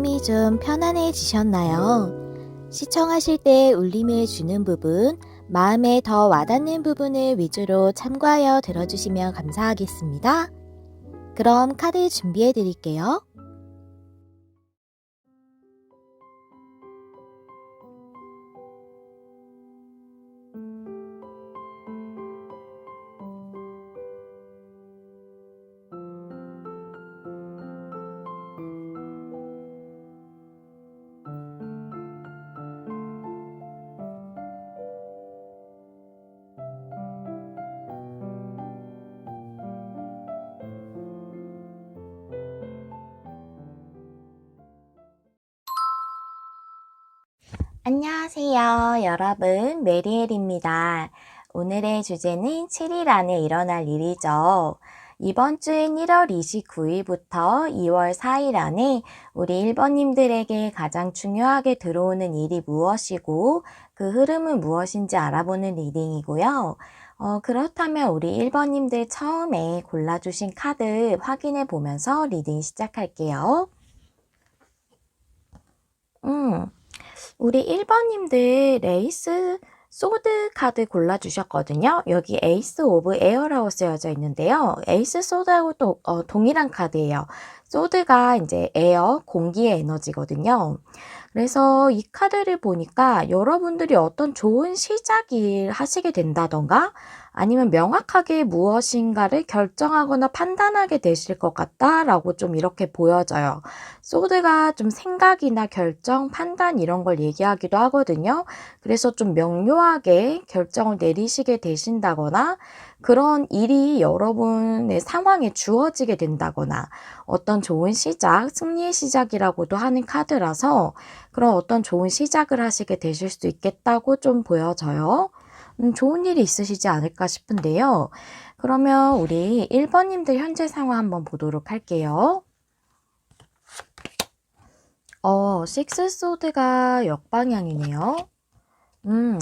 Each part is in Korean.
마음이 좀 편안해지셨나요? 시청하실 때 울림을 주는 부분, 마음에 더 와닿는 부분을 위주로 참고하여 들어주시면 감사하겠습니다. 그럼 카드 준비해 드릴게요. 안녕하세요, 여러분. 메리엘입니다. 오늘의 주제는 7일 안에 일어날 일이죠. 이번 주인 1월 29일부터 2월 4일 안에 우리 1번님들에게 가장 중요하게 들어오는 일이 무엇이고 그 흐름은 무엇인지 알아보는 리딩이고요. 그렇다면 우리 1번님들 처음에 골라주신 카드 확인해 보면서 리딩 시작할게요. 우리 1번님들 에이스 소드 카드 골라주셨거든요. 여기 에이스 오브 에어라고 쓰여져 있는데요. 에이스 소드하고 또 동일한 카드예요. 소드가 이제 에어, 공기의 에너지거든요. 그래서 이 카드를 보니까 여러분들이 어떤 좋은 시작을 하시게 된다던가 아니면 명확하게 무엇인가를 결정하거나 판단하게 되실 것 같다라고 좀 이렇게 보여져요. 소드가 좀 생각이나 결정, 판단 이런 걸 얘기하기도 하거든요. 그래서 좀 명료하게 결정을 내리시게 되신다거나 그런 일이 여러분의 상황에 주어지게 된다거나 어떤 좋은 시작, 승리의 시작이라고도 하는 카드라서 그런 어떤 좋은 시작을 하시게 되실 수 있겠다고 좀 보여져요. 좋은 일이 있으시지 않을까 싶은데요. 그러면 우리 1번님들 현재 상황 한번 보도록 할게요. 식스 소드가 역방향이네요.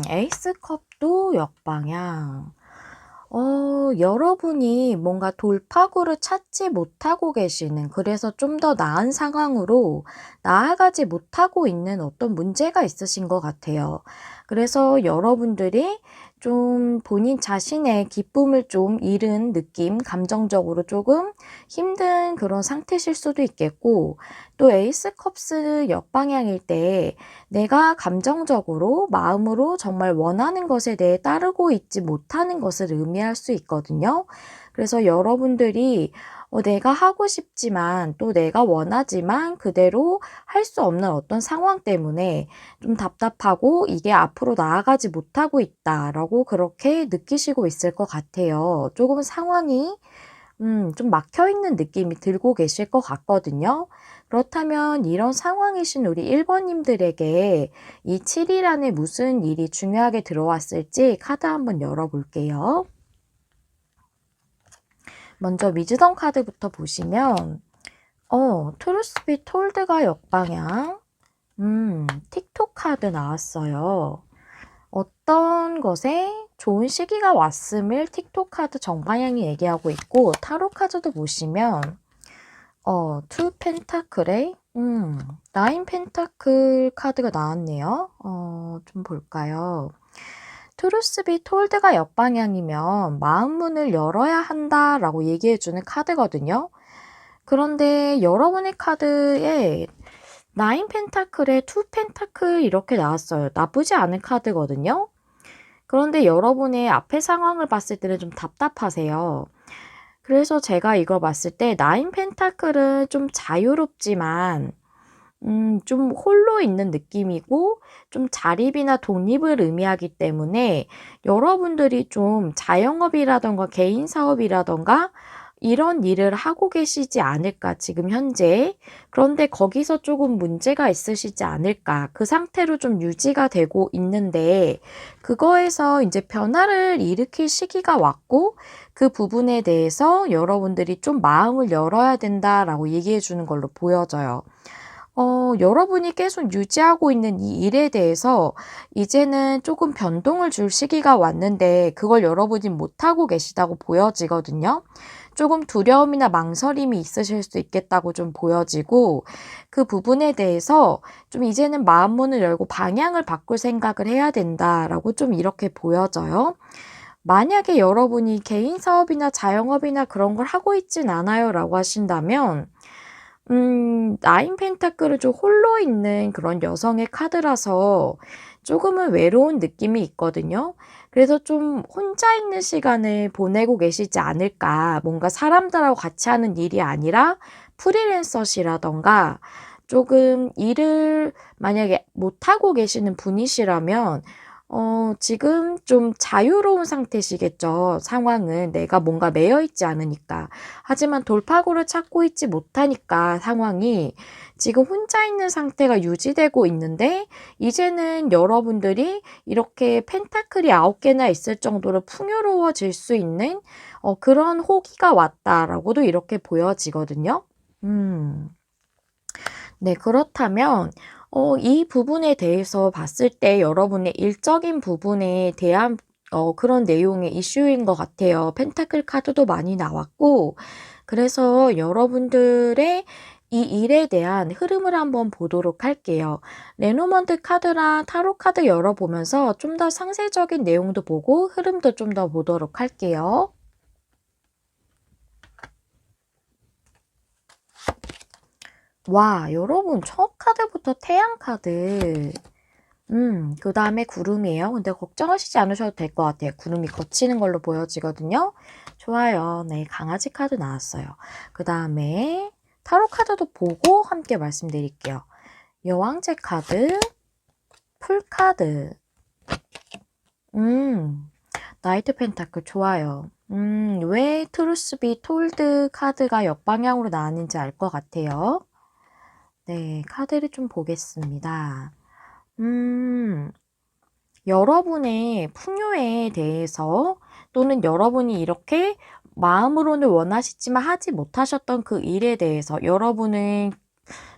에이스 컵도 역방향. 여러분이 뭔가 돌파구를 찾지 못하고 계시는, 그래서 좀 더 나은 상황으로 나아가지 못하고 있는 어떤 문제가 있으신 것 같아요. 그래서 여러분들이 좀 본인 자신의 기쁨을 좀 잃은 느낌, 감정적으로 조금 힘든 그런 상태실 수도 있겠고, 또 에이스 컵스 역방향일 때 내가 감정적으로, 마음으로 정말 원하는 것에 대해 따르고 있지 못하는 것을 의미할 수 있거든요. 그래서 여러분들이 내가 하고 싶지만 또 내가 원하지만 그대로 할 수 없는 어떤 상황 때문에 좀 답답하고 이게 앞으로 나아가지 못하고 있다라고 그렇게 느끼시고 있을 것 같아요. 조금 상황이 좀 막혀있는 느낌이 들고 계실 것 같거든요. 그렇다면 이런 상황이신 우리 1번님들에게 이 7일 안에 무슨 일이 중요하게 들어왔을지 카드 한번 열어볼게요. 먼저 위즈덤 카드부터 보시면 트루스 비 톨드가 역방향, 틱톡 카드 나왔어요. 어떤 것에 좋은 시기가 왔음을 틱톡 카드 정방향이 얘기하고 있고, 타로 카드도 보시면 투 펜타클에 나인 펜타클 카드가 나왔네요. 좀 볼까요? 트루스 비 톨드가 역방향이면 마음 문을 열어야 한다라고 얘기해주는 카드거든요. 그런데 여러분의 카드에 나인 펜타클에 투 펜타클 이렇게 나왔어요. 나쁘지 않은 카드거든요. 그런데 여러분의 앞의 상황을 봤을 때는 좀 답답하세요. 그래서 제가 이거 봤을 때 나인 펜타클은 좀 자유롭지만 좀 홀로 있는 느낌이고 좀 자립이나 독립을 의미하기 때문에 여러분들이 좀 자영업이라던가 개인 사업이라던가 이런 일을 하고 계시지 않을까 지금 현재. 그런데 거기서 조금 문제가 있으시지 않을까. 그 상태로 좀 유지가 되고 있는데 그거에서 이제 변화를 일으킬 시기가 왔고 그 부분에 대해서 여러분들이 좀 마음을 열어야 된다라고 얘기해 주는 걸로 보여져요. 여러분이 계속 유지하고 있는 이 일에 대해서 이제는 조금 변동을 줄 시기가 왔는데 그걸 여러분이 못하고 계시다고 보여지거든요. 조금 두려움이나 망설임이 있으실 수 있겠다고 좀 보여지고 그 부분에 대해서 좀 이제는 마음 문을 열고 방향을 바꿀 생각을 해야 된다라고 좀 이렇게 보여져요. 만약에 여러분이 개인 사업이나 자영업이나 그런 걸 하고 있진 않아요라고 하신다면 나인 펜타클은 좀 홀로 있는 그런 여성의 카드라서 조금은 외로운 느낌이 있거든요. 그래서 좀 혼자 있는 시간을 보내고 계시지 않을까. 뭔가 사람들하고 같이 하는 일이 아니라 프리랜서시라든가 조금 일을 만약에 못하고 계시는 분이시라면 지금 좀 자유로운 상태시겠죠. 상황은 내가 뭔가 매여 있지 않으니까. 하지만 돌파구를 찾고 있지 못하니까 상황이 지금 혼자 있는 상태가 유지되고 있는데 이제는 여러분들이 이렇게 펜타클이 9개나 있을 정도로 풍요로워질 수 있는 그런 호기가 왔다라고도 이렇게 보여지거든요. 네, 그렇다면 이 부분에 대해서 봤을 때 여러분의 일적인 부분에 대한 그런 내용의 이슈인 것 같아요. 펜타클 카드도 많이 나왔고, 그래서 여러분들의 이 일에 대한 흐름을 한번 보도록 할게요. 레노먼트 카드랑 타로 카드 열어보면서 좀 더 상세적인 내용도 보고 흐름도 좀 더 보도록 할게요. 와, 여러분, 첫 카드부터 태양 카드. 그 다음에 구름이에요. 근데 걱정하시지 않으셔도 될 것 같아요. 구름이 걷히는 걸로 보여지거든요. 좋아요. 네, 강아지 카드 나왔어요. 그 다음에 타로 카드도 보고 함께 말씀드릴게요. 여왕제 카드, 풀 카드, 나이트 펜타클 좋아요. 왜 트루스 비 톨드 카드가 역방향으로 나왔는지 알 것 같아요. 네, 카드를 좀 보겠습니다. 여러분의 풍요에 대해서 또는 여러분이 이렇게 마음으로는 원하시지만 하지 못하셨던 그 일에 대해서 여러분은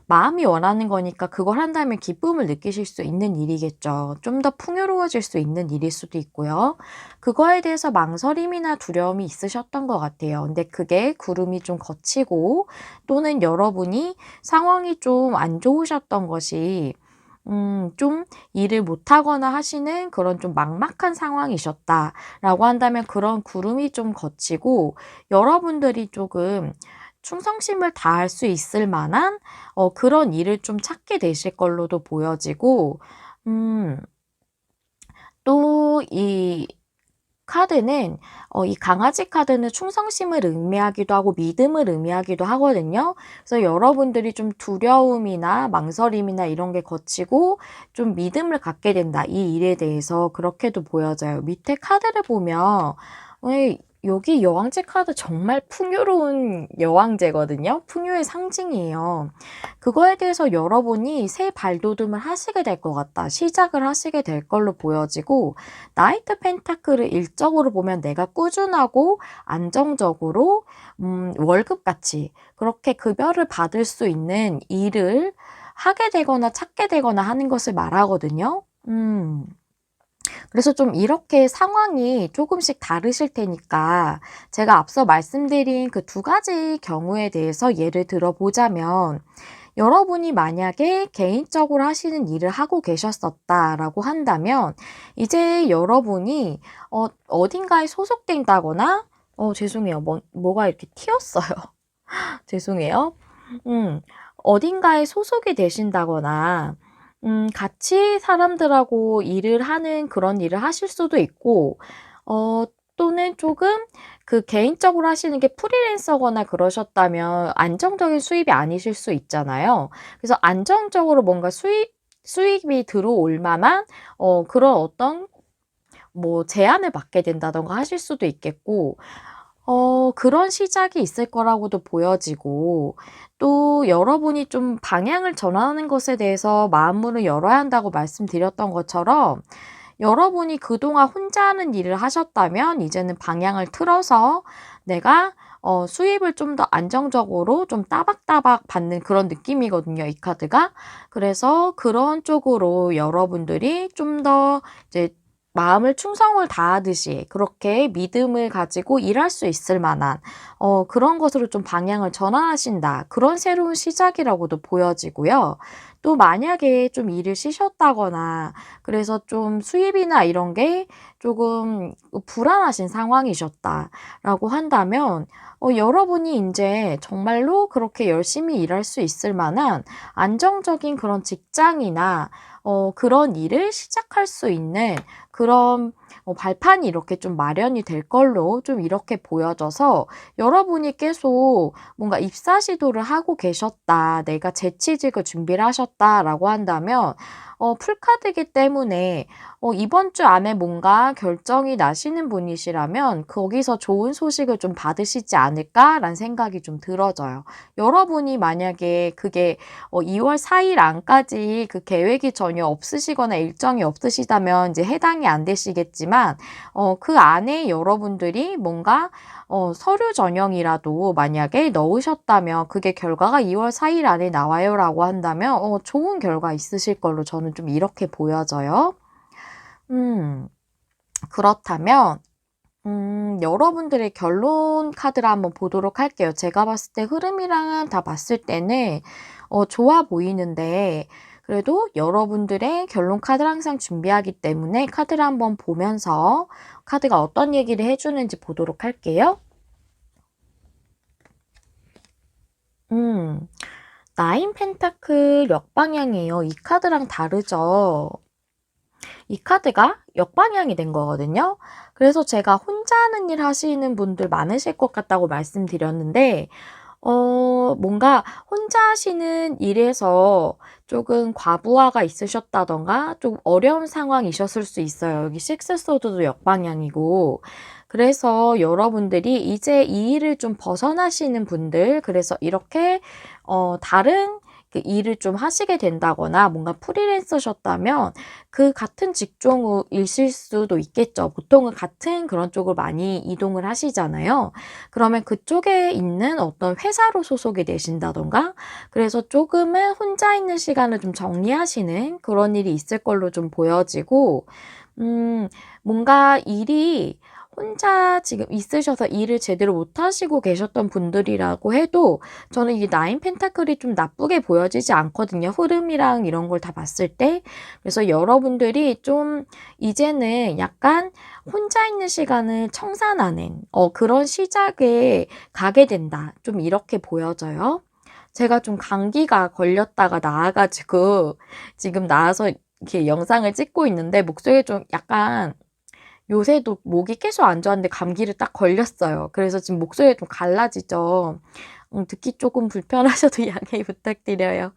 마음이 원하는 거니까 그걸 한다면 기쁨을 느끼실 수 있는 일이겠죠. 좀 더 풍요로워질 수 있는 일일 수도 있고요. 그거에 대해서 망설임이나 두려움이 있으셨던 것 같아요. 근데 그게 구름이 좀 거치고 또는 여러분이 상황이 좀 안 좋으셨던 것이 좀 일을 못하거나 하시는 그런 좀 막막한 상황이셨다라고 한다면 그런 구름이 좀 거치고 여러분들이 조금 충성심을 다할 수 있을 만한 그런 일을 좀 찾게 되실 걸로도 보여지고 또 이 카드는 이 강아지 카드는 충성심을 의미하기도 하고 믿음을 의미하기도 하거든요. 그래서 여러분들이 좀 두려움이나 망설임이나 이런 게 거치고 좀 믿음을 갖게 된다. 이 일에 대해서 그렇게도 보여져요. 밑에 카드를 보면 여기 여왕제 카드 정말 풍요로운 여왕제거든요. 풍요의 상징이에요. 그거에 대해서 여러분이 새 발돋움을 하시게 될 것 같다. 시작을 하시게 될 걸로 보여지고 나이트 펜타클을 일적으로 보면 내가 꾸준하고 안정적으로 월급같이 그렇게 급여를 받을 수 있는 일을 하게 되거나 찾게 되거나 하는 것을 말하거든요. 그래서 좀 이렇게 상황이 조금씩 다르실 테니까 제가 앞서 말씀드린 그 두 가지 경우에 대해서 예를 들어보자면 여러분이 만약에 개인적으로 하시는 일을 하고 계셨었다라고 한다면 이제 여러분이 어딘가에 소속된다거나 죄송해요. 뭐가 이렇게 튀었어요. 죄송해요. 어딘가에 소속이 되신다거나 같이 사람들하고 일을 하는 그런 일을 하실 수도 있고 또는 조금 그 개인적으로 하시는 게 프리랜서거나 그러셨다면 안정적인 수입이 아니실 수 있잖아요. 그래서 안정적으로 뭔가 수입이 들어올 만한 그런 어떤 뭐 제안을 받게 된다든가 하실 수도 있겠고 그런 시작이 있을 거라고도 보여지고 또 여러분이 좀 방향을 전환하는 것에 대해서 마음문을 열어야 한다고 말씀드렸던 것처럼 여러분이 그동안 혼자 하는 일을 하셨다면 이제는 방향을 틀어서 내가 수입을 좀 더 안정적으로 좀 따박따박 받는 그런 느낌이거든요, 이 카드가. 그래서 그런 쪽으로 여러분들이 좀 더 이제 마음을 충성을 다하듯이 그렇게 믿음을 가지고 일할 수 있을 만한 그런 것으로 좀 방향을 전환하신다. 그런 새로운 시작이라고도 보여지고요. 또 만약에 좀 일을 쉬셨다거나 그래서 좀 수입이나 이런 게 조금 불안하신 상황이셨다라고 한다면 여러분이 인제 정말로 그렇게 열심히 일할 수 있을 만한 안정적인 그런 직장이나 그런 일을 시작할 수 있는 그런 발판이 이렇게 좀 마련이 될 걸로 좀 이렇게 보여져서 여러분이 계속 뭔가 입사 시도를 하고 계셨다. 내가 재취직을 준비를 하셨다라고 한다면 풀카드이기 때문에 이번 주 안에 뭔가 결정이 나시는 분이시라면 '거기서 좋은 소식을 좀 받으시지 않을까?'라는 생각이 좀 들어져요. 여러분이 만약에 그게 2월 4일 안까지 그 계획이 전혀 없으시거나 일정이 없으시다면 이제 해당이 안 되시겠지만 그 안에 여러분들이 뭔가 서류 전형이라도 만약에 넣으셨다면 그게 결과가 2월 4일 안에 나와요라고 한다면 좋은 결과 있으실 걸로 저는 좀 이렇게 보여져요. 음. 그렇다면 여러분들의 결론 카드를 한번 보도록 할게요. 제가 봤을 때 흐름이랑 다 봤을 때는 좋아 보이는데 그래도 여러분들의 결론 카드를 항상 준비하기 때문에 카드를 한번 보면서 카드가 어떤 얘기를 해 주는지 보도록 할게요. 음. 나인 펜타클 역방향이에요. 이 카드랑 다르죠? 이 카드가 역방향이 된 거거든요. 그래서 제가 혼자 하는 일 하시는 분들 많으실 것 같다고 말씀드렸는데 뭔가 혼자 하시는 일에서 조금 과부하가 있으셨다든가 좀 어려운 상황이셨을 수 있어요. 여기 식스 소드도 역방향이고. 그래서 여러분들이 이제 이 일을 좀 벗어나시는 분들 그래서 이렇게 다른 그 일을 좀 하시게 된다거나 뭔가 프리랜서셨다면 그 같은 직종이실 수도 있겠죠. 보통은 같은 그런 쪽을 많이 이동을 하시잖아요. 그러면 그쪽에 있는 어떤 회사로 소속이 되신다든가 그래서 조금은 혼자 있는 시간을 좀 정리하시는 그런 일이 있을 걸로 좀 보여지고 음 뭔가 일이 혼자 지금 있으셔서 일을 제대로 못 하시고 계셨던 분들이라고 해도 저는 이 나인 펜타클이 좀 나쁘게 보여지지 않거든요, 흐름이랑 이런 걸 다 봤을 때. 그래서 여러분들이 좀 이제는 약간 혼자 있는 시간을 청산하는 그런 시작에 가게 된다. 좀 이렇게 보여져요. 제가 좀 감기가 걸렸다가 나아 가지고 지금 나와서 이렇게 영상을 찍고 있는데 목소리가 좀 약간 요새도 목이 계속 안 좋았는데 감기를 딱 걸렸어요. 그래서 지금 목소리가 좀 갈라지죠. 듣기 조금 불편하셔도 양해 부탁드려요.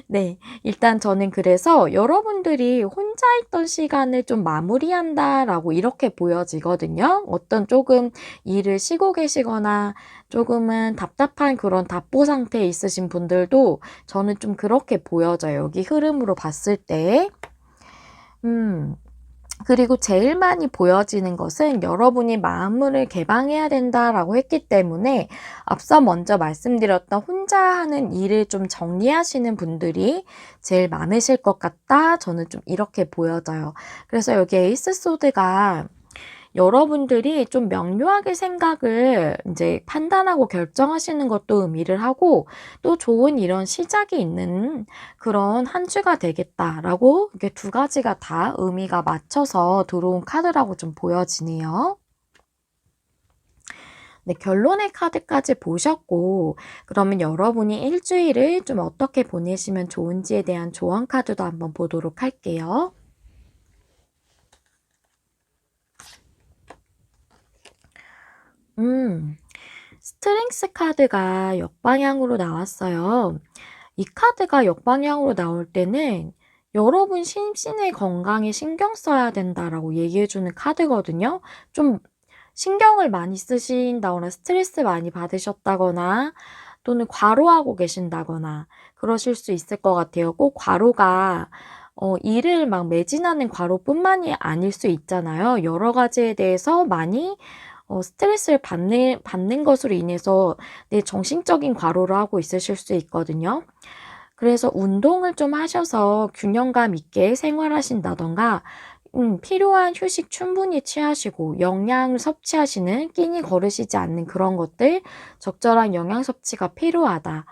네. 일단 저는 그래서 여러분들이 '혼자 있던 시간을 좀 마무리한다.'라고 이렇게 보여지거든요. 어떤 조금 일을 쉬고 계시거나 조금은 답답한 그런 답보 상태에 있으신 분들도 저는 좀 그렇게 보여져요, 여기 흐름으로 봤을 때. 음. 그리고 제일 많이 보여지는 것은 여러분이 마음을 개방해야 된다라고 했기 때문에 앞서 먼저 말씀드렸던 혼자 하는 일을 좀 정리하시는 분들이 제일 많으실 것 같다. 저는 좀 이렇게 보여져요. 그래서 여기 에이스 소드가 여러분들이 좀 명료하게 생각을 이제 판단하고 결정하시는 것도 의미를 하고 또 좋은 이런 시작이 있는 그런 한 주가 되겠다라고 이게 두 가지가 다 의미가 맞춰서 들어온 카드라고 좀 보여지네요. 네, 결론의 카드까지 보셨고 그러면 여러분이 일주일을 좀 어떻게 보내시면 좋은지에 대한 조언 카드도 한번 보도록 할게요. 음. 스트렝스 카드가 역방향으로 나왔어요. 이 카드가 역방향으로 나올 때는 여러분 심신의 건강에 신경 써야 된다라고 얘기해 주는 카드거든요. 좀 신경을 많이 쓰신다거나 스트레스 많이 받으셨다거나 또는 과로하고 계신다거나 그러실 수 있을 것 같아요. 꼭 과로가 일을 막 매진하는 과로뿐만이 아닐 수 있잖아요. 여러 가지에 대해서 많이 스트레스를 받는 것으로 인해서 내 정신적인 과로를 하고 있으실 수 있거든요. 그래서 운동을 좀 하셔서 균형감 있게 생활하신다든가 필요한 휴식 충분히 취하시고 영양을 섭취하시는 끼니 거르시지 않는 그런 것들 적절한 영양 섭취가 필요하다.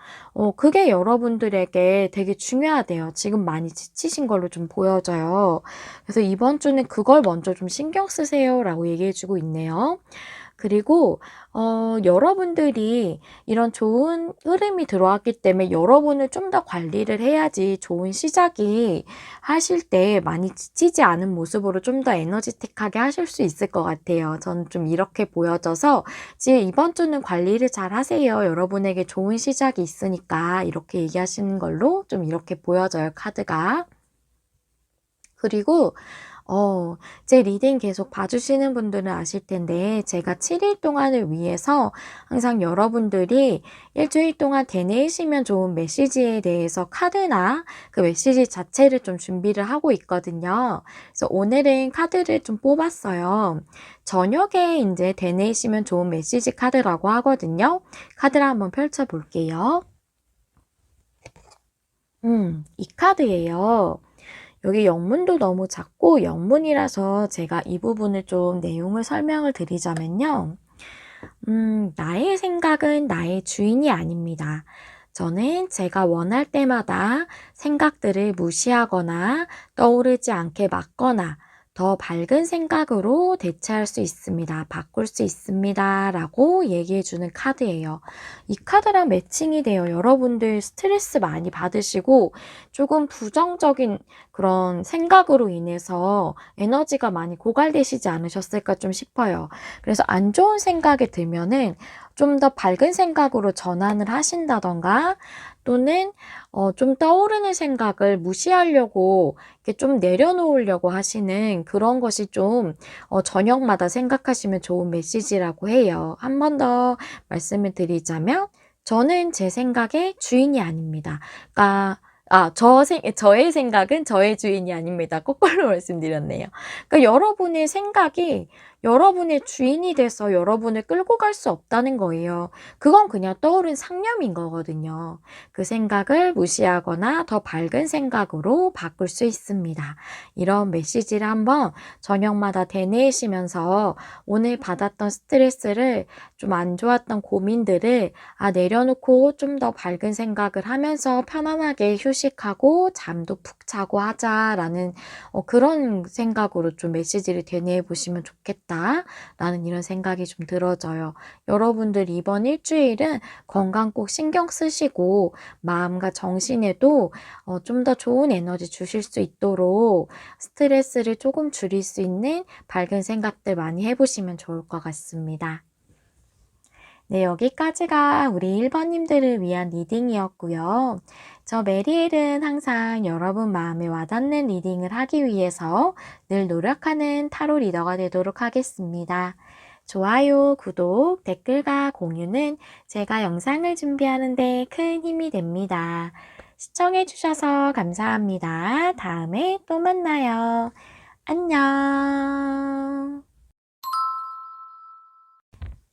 그게 여러분들에게 되게 중요하대요. 지금 많이 지치신 걸로 좀 보여져요. 그래서 이번 주는 그걸 먼저 좀 신경 쓰세요라고 얘기해 주고 있네요. 그리고 여러분들이 이런 좋은 흐름이 들어왔기 때문에 여러분을 좀 더 관리를 해야지 좋은 시작이 하실 때 많이 지치지 않은 모습으로 좀 더 에너지틱하게 하실 수 있을 것 같아요. 저는 좀 이렇게 보여져서 지금 이번 주는 관리를 잘 하세요. 여러분에게 좋은 시작이 있으니까 이렇게 얘기하시는 걸로 좀 이렇게 보여져요, 카드가. 그리고 제 리딩 계속 봐주시는 분들은 아실 텐데 제가 7일 동안을 위해서 항상 여러분들이 일주일 동안 되뇌이시면 좋은 메시지에 대해서 카드나 그 메시지 자체를 좀 준비를 하고 있거든요. 그래서 오늘은 카드를 좀 뽑았어요. 저녁에 이제 되뇌이시면 좋은 메시지 카드라고 하거든요. 카드를 한번 펼쳐 볼게요. 이 카드예요. 여기 영문도 너무 작고 영문이라서 제가 이 부분을 좀 내용을 설명을 드리자면요. 나의 생각은 나의 주인이 아닙니다. 저는 제가 원할 때마다 생각들을 무시하거나 떠오르지 않게 막거나 더 밝은 생각으로 대체할 수 있습니다. 바꿀 수 있습니다. 라고 얘기해 주는 카드예요. 이 카드랑 매칭이 돼요. 여러분들 스트레스 많이 받으시고 조금 부정적인 그런 생각으로 인해서 에너지가 많이 고갈되시지 않으셨을까 좀 싶어요. 그래서 안 좋은 생각이 들면은 좀 더 밝은 생각으로 전환을 하신다던가 또는 좀 떠오르는 생각을 무시하려고 이렇게 좀 내려놓으려고 하시는 그런 것이 좀 저녁마다 생각하시면 좋은 메시지라고 해요. 한 번 더 말씀을 드리자면 저는 제 생각의 주인이 아닙니다. 그러니까 저의 생각은 저의 주인이 아닙니다. 거꾸로 말씀드렸네요. 그러니까 여러분의 생각이 여러분의 주인이 돼서 여러분을 끌고 갈 수 없다는 거예요. 그건 그냥 떠오른 상념인 거거든요. 그 생각을 무시하거나 더 밝은 생각으로 바꿀 수 있습니다. 이런 메시지를 한번 저녁마다 되뇌이시면서 오늘 받았던 스트레스를 좀 안 좋았던 고민들을 내려놓고 좀 더 밝은 생각을 하면서 편안하게 휴식하고 잠도 푹 자고 하자라는 그런 생각으로 좀 메시지를 되뇌어 보시면 좋겠다라는 이런 생각이 좀 들어져요. 여러분들 이번 일주일은 건강 꼭 신경 쓰시고 마음과 정신에도 좀 더 좋은 에너지 주실 수 있도록 스트레스를 조금 줄일 수 있는 밝은 생각들 많이 해보시면 좋을 것 같습니다. 네, 여기까지가 우리 1번님들을 위한 리딩이었고요. 저 메리엘은 항상 여러분 마음에 와닿는 리딩을 하기 위해서 늘 노력하는 타로 리더가 되도록 하겠습니다. 좋아요, 구독, 댓글과 공유는 제가 영상을 준비하는 데 큰 힘이 됩니다. 시청해주셔서 감사합니다. 다음에 또 만나요. 안녕.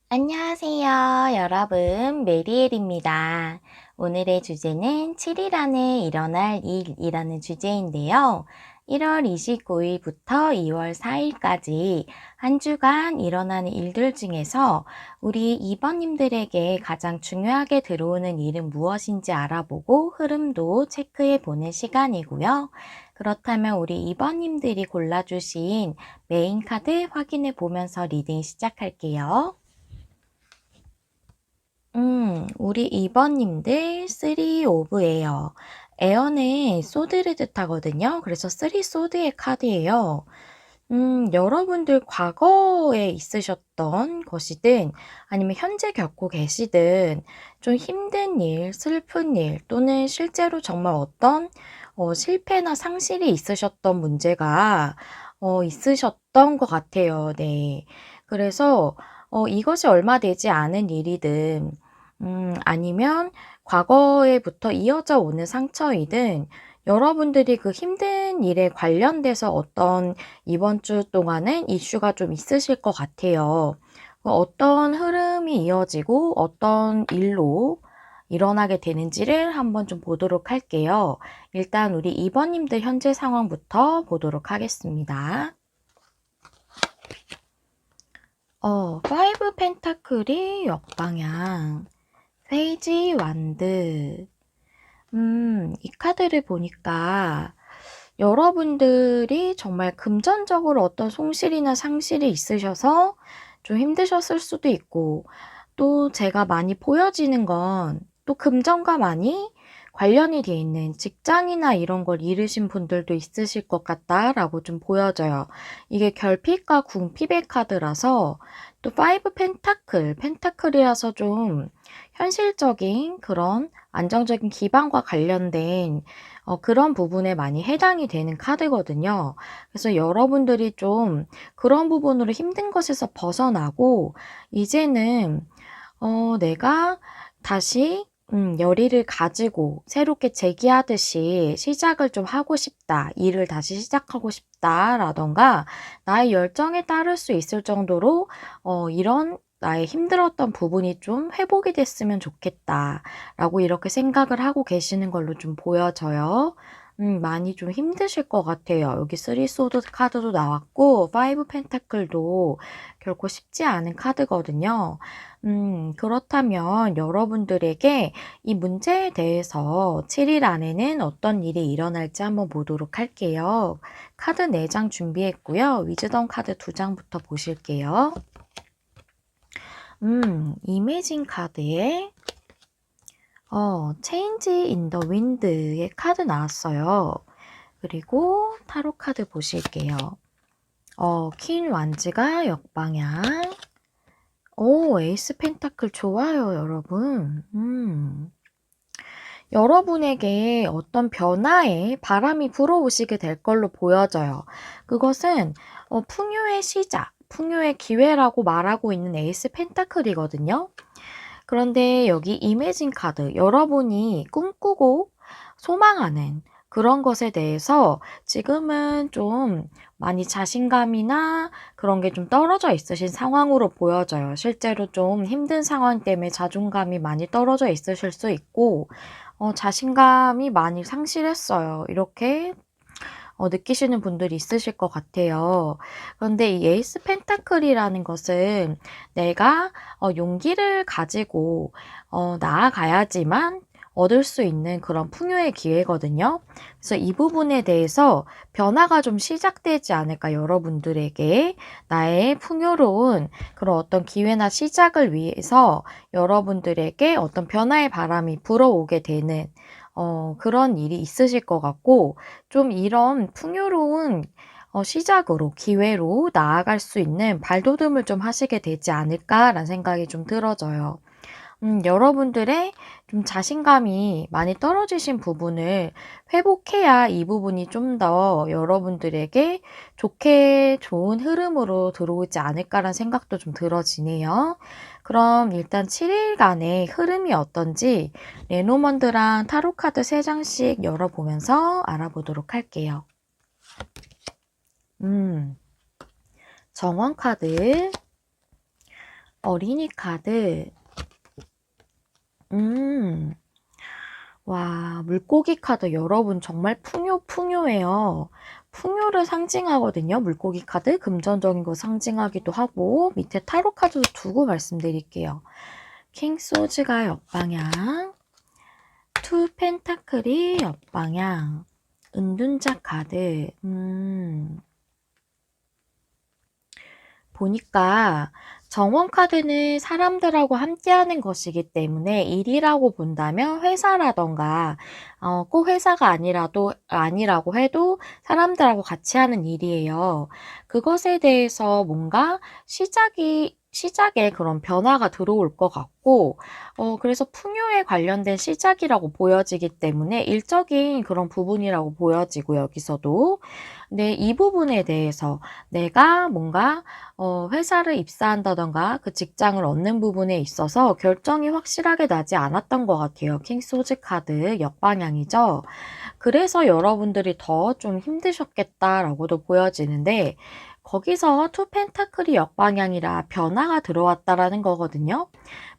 안녕하세요, 여러분. 메리엘입니다. 오늘의 주제는 7일 안에 일어날 일이라는 주제인데요. 1월 29일부터 2월 4일까지 한 주간 일어나는 일들 중에서 우리 2번님들에게 가장 중요하게 들어오는 일은 무엇인지 알아보고 흐름도 체크해 보는 시간이고요. 그렇다면 우리 2번님들이 골라주신 메인 카드 확인해 보면서 리딩 시작할게요. 우리 2번님들 3 오브예요. 에어는 소드를 뜻하거든요. 그래서 3 소드의 카드예요. 여러분들 과거에 있으셨던 것이든 아니면 현재 겪고 계시든 좀 힘든 일, 슬픈 일 또는 실제로 정말 어떤 실패나 상실이 있으셨던 문제가 있으셨던 것 같아요. 네. 그래서 이것이 얼마 되지 않은 일이든 아니면 과거에부터 이어져 오는 상처이든 여러분들이 그 힘든 일에 관련돼서 어떤 이번 주 동안은 이슈가 좀 있으실 것 같아요. 어떤 흐름이 이어지고 어떤 일로 일어나게 되는지를 한번 좀 보도록 할게요. 일단 우리 2번님들 현재 상황부터 보도록 하겠습니다. 파이브 펜타클이 역방향. 페이지 완드. 이 카드를 보니까 여러분들이 정말 금전적으로 어떤 손실이나 상실이 있으셔서 좀 힘드셨을 수도 있고, 또 제가 많이 보여지는 건 또 금전과 많이 관련이 돼 있는 직장이나 이런 걸 잃으신 분들도 있으실 것 같다라고 좀 보여져요. 이게 결핍과 궁핍의 카드라서 또 파이브 펜타클, 펜타클이라서 좀 현실적인 그런 안정적인 기반과 관련된 그런 부분에 많이 해당이 되는 카드거든요. 그래서 여러분들이 좀 그런 부분으로 힘든 것에서 벗어나고 이제는 내가 다시 열의를 가지고 새롭게 재기하듯이 시작을 좀 하고 싶다. 일을 다시 시작하고 싶다라던가 나의 열정에 따를 수 있을 정도로 이런 나의 힘들었던 부분이 좀 회복이 됐으면 좋겠다라고 이렇게 생각을 하고 계시는 걸로 좀 보여져요. 많이 좀 힘드실 것 같아요. 여기 3 소드 카드도 나왔고 5 펜타클도 결코 쉽지 않은 카드거든요. 그렇다면 여러분들에게 이 문제에 대해서 7일 안에는 어떤 일이 일어날지 한번 보도록 할게요. 카드 4장 준비했고요. 위즈덤 카드 2장부터 보실게요. 이미징 카드에 체인지 인 더 윈드의 카드 나왔어요. 그리고 타로 카드 보실게요. 퀸 완즈가 역방향. 에이스 펜타클 좋아요, 여러분. 여러분에게 어떤 변화에 바람이 불어오시게 될 걸로 보여져요. 그것은 풍요의 시작, 풍요의 기회라고 말하고 있는 에이스 펜타클이거든요. 그런데 여기 이매진 카드, 여러분이 꿈꾸고 소망하는 그런 것에 대해서 지금은 좀 많이 자신감이나 그런 게 좀 떨어져 있으신 상황으로 보여져요. 실제로 좀 힘든 상황 때문에 자존감이 많이 떨어져 있으실 수 있고, 자신감이 많이 상실했어요. 이렇게 느끼시는 분들이 있으실 것 같아요. 그런데 이 에이스 펜타클이라는 것은 내가 용기를 가지고 나아가야지만 얻을 수 있는 그런 풍요의 기회거든요. 그래서 이 부분에 대해서 변화가 좀 시작되지 않을까 여러분들에게 나의 풍요로운 그런 어떤 기회나 시작을 위해서 여러분들에게 어떤 변화의 바람이 불어오게 되는 그런 일이 있으실 것 같고 좀 이런 풍요로운 시작으로 기회로 나아갈 수 있는 발돋움을 좀 하시게 되지 않을까라는 생각이 좀 들어져요. 여러분들의 좀 자신감이 많이 떨어지신 부분을 회복해야 이 부분이 좀 더 여러분들에게 좋게 좋은 흐름으로 들어오지 않을까라는 생각도 좀 들어지네요. 그럼 일단 7일간의 흐름이 어떤지 레노먼드랑 타로 카드 3장씩 열어보면서 알아보도록 할게요. 정원 카드, 어린이 카드, 와, 물고기 카드 여러분 정말 풍요해요. 풍요를 상징하거든요. 물고기 카드 금전적인 거 상징하기도 하고 밑에 타로 카드도 두고 말씀드릴게요. 킹 소즈가 옆방향, 투 펜타클이 옆방향, 은둔자 카드. 보니까 정원 카드는 사람들하고 함께하는 것이기 때문에 일이라고 본다면 회사라던가 꼭 회사가 아니라고 해도 사람들하고 같이 하는 일이에요. 그것에 대해서 뭔가 시작에 그런 변화가 들어올 것 같고 그래서 풍요에 관련된 시작이라고 보여지기 때문에 일적인 그런 부분이라고 보여지고 여기서도 네, 이 부분에 대해서 내가 뭔가 회사를 입사한다던가 그 직장을 얻는 부분에 있어서 결정이 확실하게 나지 않았던 것 같아요. 킹 소즈 카드 역방향이죠. 그래서 여러분들이 더 좀 힘드셨겠다라고도 보여지는데 거기서 투 펜타클이 역방향이라 변화가 들어왔다라는 거거든요.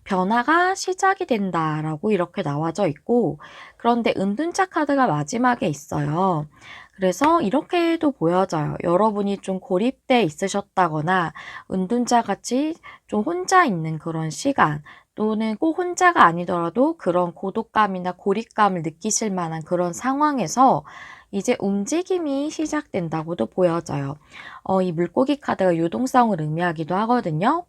변화가 시작이 된다라고 이렇게 나와져 있고 그런데 은둔자 카드가 마지막에 있어요. 그래서 이렇게도 보여져요. 여러분이 좀 고립돼 있으셨다거나 은둔자 같이 좀 혼자 있는 그런 시간 또는 꼭 혼자가 아니더라도 그런 고독감이나 고립감을 느끼실 만한 그런 상황에서 이제 움직임이 시작된다고도 보여져요. 이 물고기 카드가 유동성을 의미하기도 하거든요.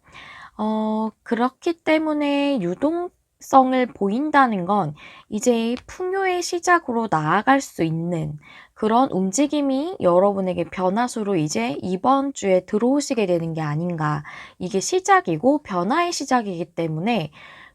그렇기 때문에 유동성을 보인다는 건 이제 풍요의 시작으로 나아갈 수 있는 그런 움직임이 여러분에게 변화수로 이제 이번 주에 들어오시게 되는 게 아닌가. 이게 시작이고 변화의 시작이기 때문에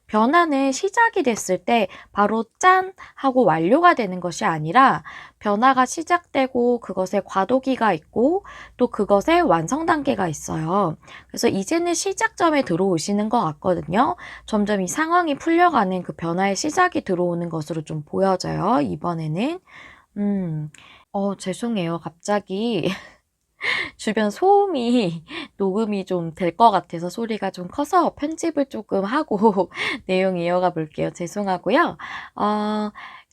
변화는 시작이 됐을 때 바로 짠! 하고 완료가 되는 것이 아니라 변화가 시작되고 그것에 과도기가 있고 또 그것에 완성 단계가 있어요. 그래서 이제는 시작점에 들어오시는 것 같거든요. 점점 이 상황이 풀려가는 그 변화의 시작이 들어오는 것으로 좀 보여져요, 이번에는. 음. 죄송해요. 갑자기 주변 소음이 녹음이 좀 될 것 같아서 소리가 좀 커서 편집을 조금 하고 내용 이어가 볼게요. 죄송하고요.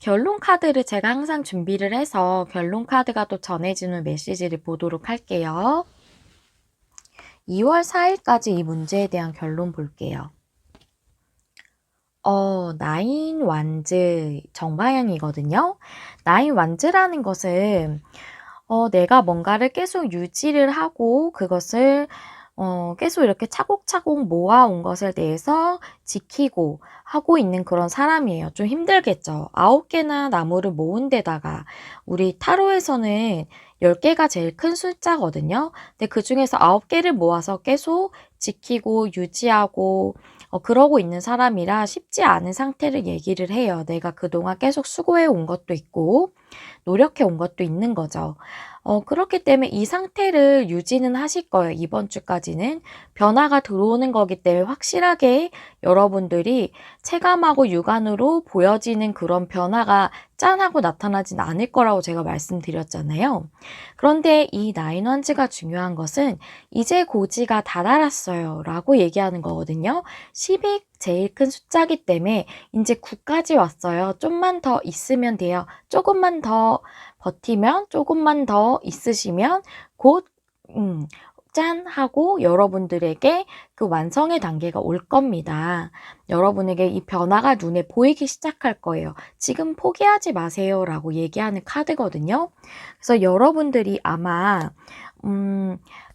결론 카드를 제가 항상 준비를 해서 결론 카드가 또 전해주는 메시지를 보도록 할게요. 2월 4일까지 이 문제에 대한 결론 볼게요. 나인 완즈 정방향이거든요. 나인 완즈라는 것은 내가 뭔가를 계속 유지를 하고 그것을 계속 이렇게 차곡차곡 모아온 것에 대해서 지키고 하고 있는 그런 사람이에요. 좀 힘들겠죠. 9개나 나무를 모은 데다가 우리 타로에서는 10개가 제일 큰 숫자거든요. 근데 그중에서 9개를 모아서 계속 지키고 유지하고 그러고 있는 사람이라 쉽지 않은 상태를 얘기를 해요. 내가 그동안 계속 수고해 온 것도 있고 노력해 온 것도 있는 거죠. 그렇기 때문에 이 상태를 유지는 하실 거예요. 이번 주까지는. 변화가 들어오는 거기 때문에 확실하게 여러분들이 체감하고 육안으로 보여지는 그런 변화가 짠 하고 나타나진 않을 거라고 제가 말씀드렸잖아요. 그런데 이 나인 원즈가 중요한 것은 이제 고지가 다다랐어요 라고 얘기하는 거거든요. 10이 제일 큰 숫자기 때문에 이제 9까지 왔어요. 좀만 더 있으면 돼요. 조금만 더 버티면 조금만 더 있으시면 곧 짠! 하고 여러분들에게 그 완성의 단계가 올 겁니다. 여러분에게 이 변화가 눈에 보이기 시작할 거예요. 지금 포기하지 마세요 라고 얘기하는 카드거든요. 그래서 여러분들이 아마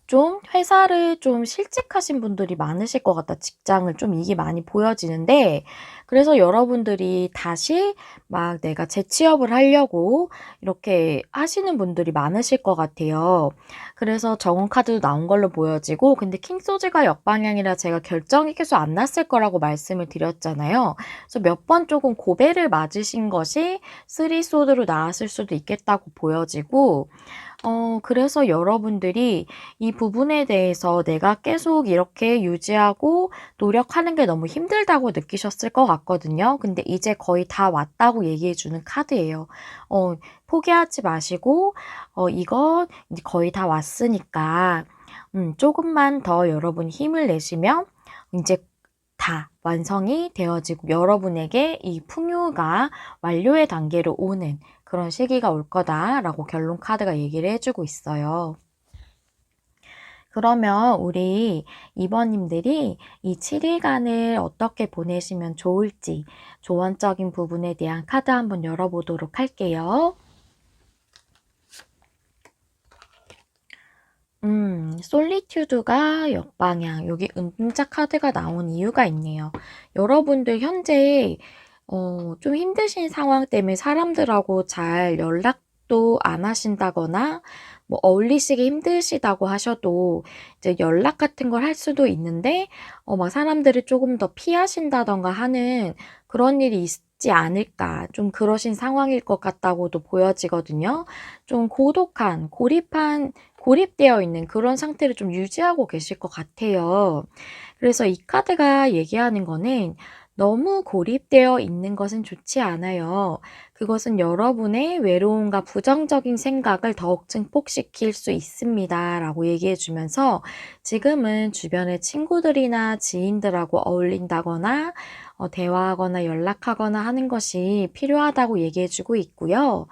좀 회사를 좀 실직하신 분들이 많으실 것 같다. 직장을 좀 이게 많이 보여지는데 그래서 여러분들이 다시 막 내가 재취업을 하려고 이렇게 하시는 분들이 많으실 것 같아요. 그래서 정원 카드도 나온 걸로 보여지고 근데 킹소즈가 역방향이라 제가 결정이 계속 안 났을 거라고 말씀을 드렸잖아요. 그래서 몇 번 조금 고배를 맞으신 것이 쓰리소드로 나왔을 수도 있겠다고 보여지고 그래서 여러분들이 이 부분에 대해서 내가 계속 이렇게 유지하고 노력하는 게 너무 힘들다고 느끼셨을 것 같거든요. 근데 이제 거의 다 왔다고 얘기해 주는 카드예요. 포기하지 마시고, 이거 이제 거의 다 왔으니까, 조금만 더 여러분 힘을 내시면 이제 다 완성이 되어지고 여러분에게 이 풍요가 완료의 단계로 오는 그런 시기가 올 거다라고 결론 카드가 얘기를 해주고 있어요. 그러면 우리 2번님들이 이 7일간을 어떻게 보내시면 좋을지 조언적인 부분에 대한 카드 한번 열어보도록 할게요. 솔리튜드가 역방향. 여기 은자 카드가 나온 이유가 있네요. 여러분들 현재 좀 힘드신 상황 때문에 사람들하고 잘 연락도 안 하신다거나 뭐 어울리시기 힘드시다고 하셔도 이제 연락 같은 걸 할 수도 있는데 막 사람들을 조금 더 피하신다던가 하는 그런 일이 있지 않을까. 좀 그러신 상황일 것 같다고도 보여지거든요. 좀 고독한, 고립되어 있는 그런 상태를 좀 유지하고 계실 것 같아요. 그래서 이 카드가 얘기하는 거는 너무 고립되어 있는 것은 좋지 않아요. 그것은 여러분의 외로움과 부정적인 생각을 더욱 증폭시킬 수 있습니다. 라고 얘기해 주면서 지금은 주변의 친구들이나 지인들하고 어울린다거나 대화하거나 연락하거나 하는 것이 필요하다고 얘기해 주고 있고요.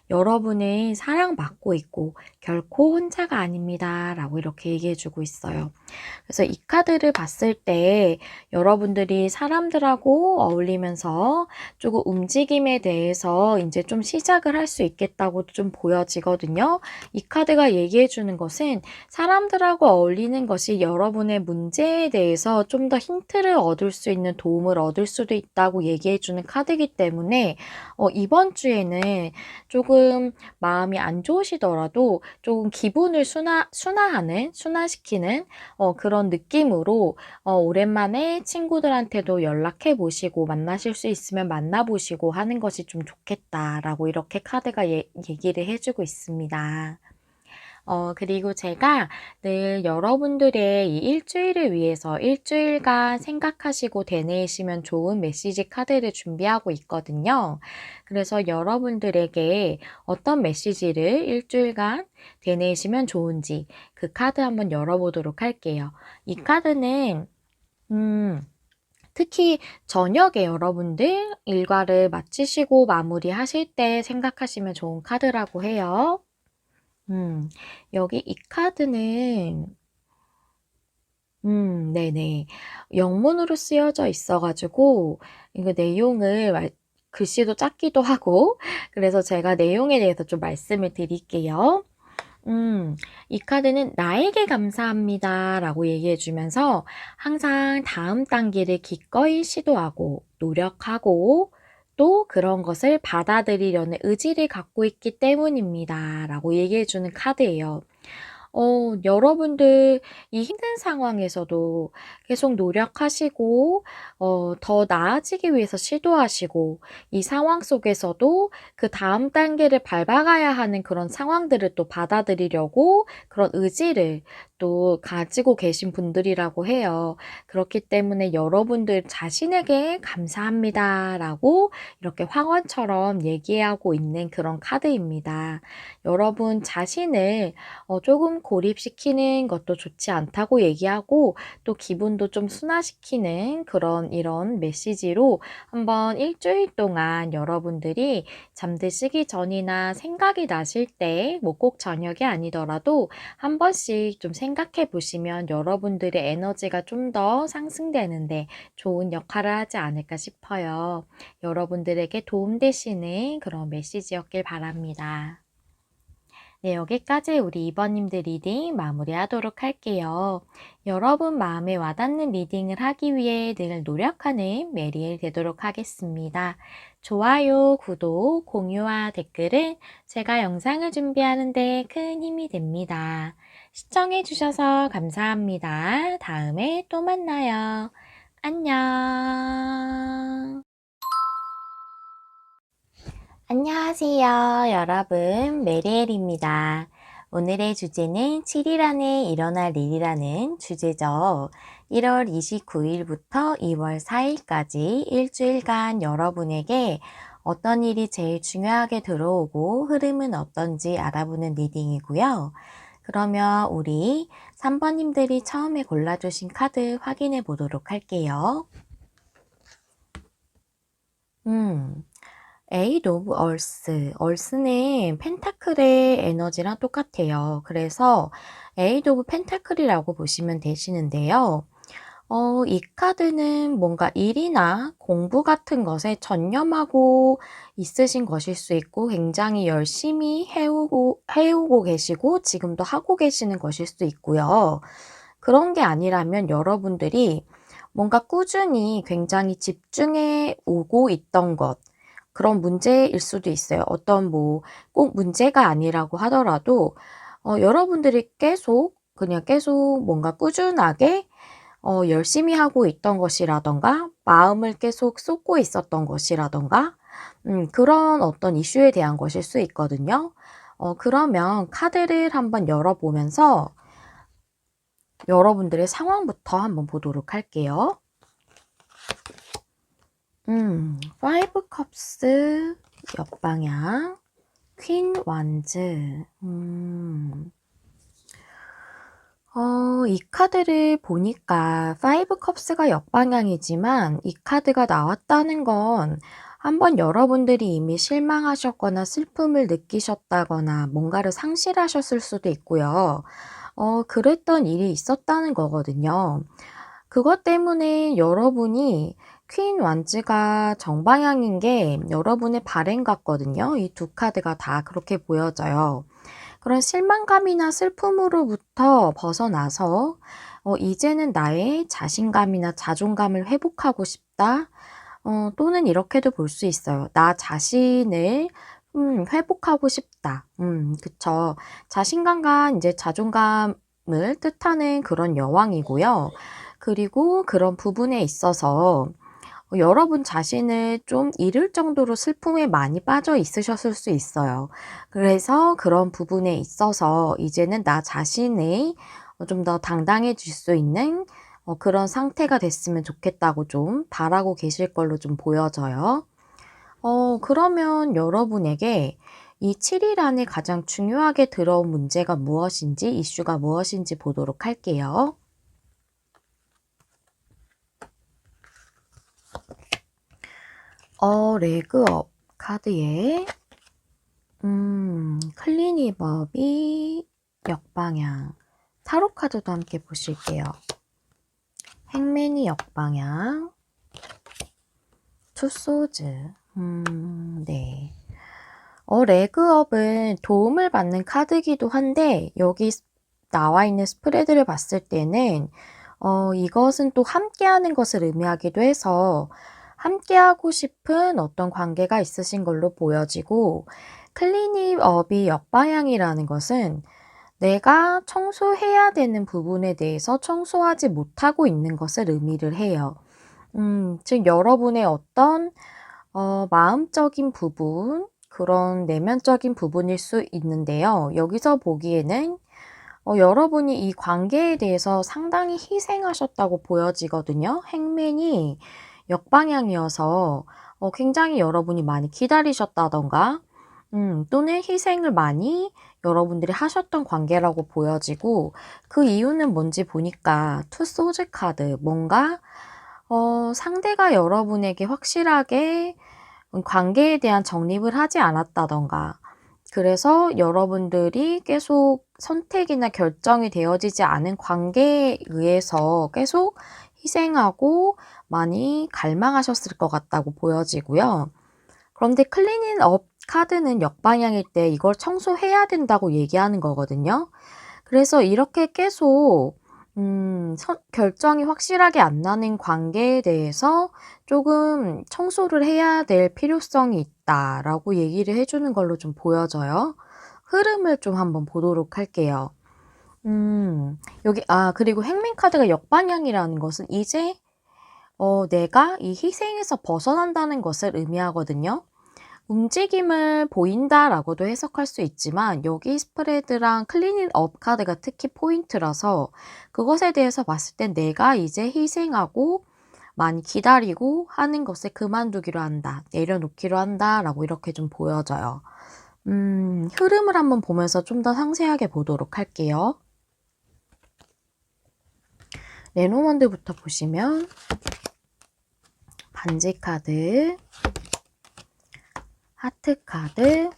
여러분은 사랑받고 있고 결코 혼자가 아닙니다. 라고 이렇게 얘기해 주고 있어요. 그래서 이 카드를 봤을 때 여러분들이 사람들하고 어울리면서 조금 움직임에 대해서 이제 좀 시작을 할 수 있겠다고 좀 보여지거든요. 이 카드가 얘기해 주는 것은 사람들하고 어울리는 것이 여러분의 문제에 대해서 좀 더 힌트를 얻을 수 있는 도움을 얻을 수도 있다고 얘기해 주는 카드이기 때문에 이번 주에는 조금 마음이 안 좋으시더라도 조금 기분을 순화시키는 그런 느낌으로 오랜만에 친구들한테도 연락해 보시고 만나실 수 있으면 만나 보시고 하는 것이 좀 좋겠다라고 이렇게 카드가 얘기를 해 주고 있습니다. 그리고 제가 늘 여러분들의 이 일주일을 위해서 일주일간 생각하시고 되뇌이시면 좋은 메시지 카드를 준비하고 있거든요. 그래서 여러분들에게 어떤 메시지를 일주일간 되뇌이시면 좋은지 그 카드 한번 열어보도록 할게요. 이 카드는, 특히 저녁에 여러분들 일과를 마치시고 마무리하실 때 생각하시면 좋은 카드라고 해요. 여기 이 카드는, 네네. 영문으로 쓰여져 있어가지고, 이거 글씨도 작기도 하고, 그래서 제가 내용에 대해서 좀 말씀을 드릴게요. 이 카드는 나에게 감사합니다 라고 얘기해 주면서 항상 다음 단계를 기꺼이 시도하고 노력하고 또 그런 것을 받아들이려는 의지를 갖고 있기 때문입니다 라고 얘기해 주는 카드예요. 여러분들 이 힘든 상황에서도 계속 노력하시고 더 나아지기 위해서 시도하시고 이 상황 속에서도 그다음 단계를 밟아가야 하는 그런 상황들을 또 받아들이려고 그런 의지를 또 가지고 계신 분들이라고 해요. 그렇기 때문에 여러분들 자신에게 감사합니다라고 이렇게 황원처럼 얘기하고 있는 그런 카드입니다. 여러분 자신을 조금 고립시키는 것도 좋지 않다고 얘기하고 또 기분도 좀 순화시키는 이런 메시지로 한번 일주일 동안 여러분들이 잠드시기 전이나 생각이 나실 때, 뭐 꼭 저녁이 아니더라도 한 번씩 좀 생각해 보시면 여러분들의 에너지가 좀 더 상승되는데 좋은 역할을 하지 않을까 싶어요. 여러분들에게 도움되시는 그런 메시지였길 바랍니다. 네, 여기까지 우리 2번님들 리딩 마무리하도록 할게요. 여러분 마음에 와닿는 리딩을 하기 위해 늘 노력하는 메리엘 되도록 하겠습니다. 좋아요, 구독, 공유와 댓글은 제가 영상을 준비하는 데 큰 힘이 됩니다. 시청해주셔서 감사합니다. 다음에 또 만나요. 안녕. 안녕하세요, 여러분. 메리엘입니다. 오늘의 주제는 7일 안에 일어날 일이라는 주제죠. 1월 29일부터 2월 4일까지 일주일간 여러분에게 어떤 일이 제일 중요하게 들어오고 흐름은 어떤지 알아보는 리딩이고요. 그러면 우리 3번님들이 처음에 골라주신 카드 확인해 보도록 할게요. 에이드 오브 얼스는 펜타클의 에너지랑 똑같아요. 그래서 에이드 오브 펜타클이라고 보시면 되시는데요. 이 카드는 뭔가 일이나 공부 같은 것에 전념하고 있으신 것일 수 있고 굉장히 열심히 해오고 계시고 지금도 하고 계시는 것일 수도 있고요. 그런 게 아니라면 여러분들이 뭔가 꾸준히 굉장히 집중해 오고 있던 것, 그런 문제일 수도 있어요. 어떤 꼭 문제가 아니라고 하더라도 여러분들이 계속 뭔가 꾸준하게 열심히 하고 있던 것이라던가 마음을 계속 쏟고 있었던 것이라던가 그런 어떤 이슈에 대한 것일 수 있거든요. 그러면 카드를 한번 열어보면서 여러분들의 상황부터 한번 보도록 할게요. 5 컵스 옆방향, 퀸 완즈. 이 카드를 보니까 5 컵스가 역방향이지만 이 카드가 나왔다는 건 한번 여러분들이 이미 실망하셨거나 슬픔을 느끼셨다거나 뭔가를 상실하셨을 수도 있고요. 그랬던 일이 있었다는 거거든요. 그것 때문에 여러분이 퀸 완즈가 정방향인 게 여러분의 바램 같거든요. 이 두 카드가 다 그렇게 보여져요. 그런 실망감이나 슬픔으로부터 벗어나서 이제는 나의 자신감이나 자존감을 회복하고 싶다. 또는 이렇게도 볼 수 있어요. 나 자신을 회복하고 싶다. 그쵸. 자신감과 이제 자존감을 뜻하는 그런 여왕이고요. 그리고 그런 부분에 있어서 여러분 자신을 좀 잃을 정도로 슬픔에 많이 빠져 있으셨을 수 있어요. 그래서 그런 부분에 있어서 이제는 나 자신이 좀 더 당당해질 수 있는 그런 상태가 됐으면 좋겠다고 좀 바라고 계실 걸로 좀 보여져요. 그러면 여러분에게 이 7일 안에 가장 중요하게 들어온 문제가 무엇인지, 이슈가 무엇인지 보도록 할게요. 레그업 카드에 클리니법이 역방향, 타로 카드도 함께 보실게요. 행맨이 역방향, 투소즈, 네. 레그업은 도움을 받는 카드이기도 한데 여기 나와 있는 스프레드를 봤을 때는 이것은 또 함께하는 것을 의미하기도 해서 함께하고 싶은 어떤 관계가 있으신 걸로 보여지고 클린업이 역방향이라는 것은 내가 청소해야 되는 부분에 대해서 청소하지 못하고 있는 것을 의미를 해요. 즉 여러분의 어떤 마음적인 부분, 그런 내면적인 부분일 수 있는데요. 여기서 보기에는 여러분이 이 관계에 대해서 상당히 희생하셨다고 보여지거든요. 행맨이 역방향이어서 굉장히 여러분이 많이 기다리셨다던가 또는 희생을 많이 여러분들이 하셨던 관계라고 보여지고 그 이유는 뭔지 보니까 투 소즈 카드 뭔가 상대가 여러분에게 확실하게 관계에 대한 정립을 하지 않았다던가 그래서 여러분들이 계속 선택이나 결정이 되어지지 않은 관계에 의해서 계속 희생하고 많이 갈망하셨을 것 같다고 보여지고요. 그런데 클리닝 업 카드는 역방향일 때 이걸 청소해야 된다고 얘기하는 거거든요. 그래서 이렇게 계속 결정이 확실하게 안 나는 관계에 대해서 조금 청소를 해야 될 필요성이 있다라고 얘기를 해주는 걸로 좀 보여져요. 흐름을 좀 한번 보도록 할게요. 여기, 그리고 행맨 카드가 역방향이라는 것은 이제, 내가 이 희생에서 벗어난다는 것을 의미하거든요. 움직임을 보인다라고도 해석할 수 있지만 여기 스프레드랑 클리닝 업 카드가 특히 포인트라서 그것에 대해서 봤을 땐 내가 이제 희생하고 많이 기다리고 하는 것을 그만두기로 한다, 내려놓기로 한다라고 이렇게 좀 보여져요. 흐름을 한번 보면서 좀 더 상세하게 보도록 할게요. 레노먼드부터 보시면 반지 카드, 하트 카드,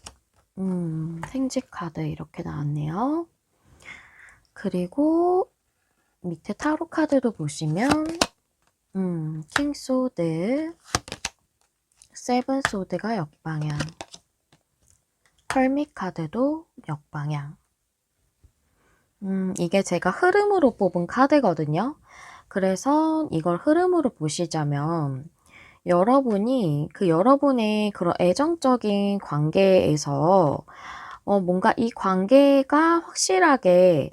생지 카드 이렇게 나왔네요. 그리고 밑에 타로 카드도 보시면 킹 소드, 세븐 소드가 역방향, 헐밋 카드도 역방향. 이게 제가 흐름으로 뽑은 카드거든요. 그래서 이걸 흐름으로 보시자면 여러분이 여러분의 그런 애정적인 관계에서 뭔가 이 관계가 확실하게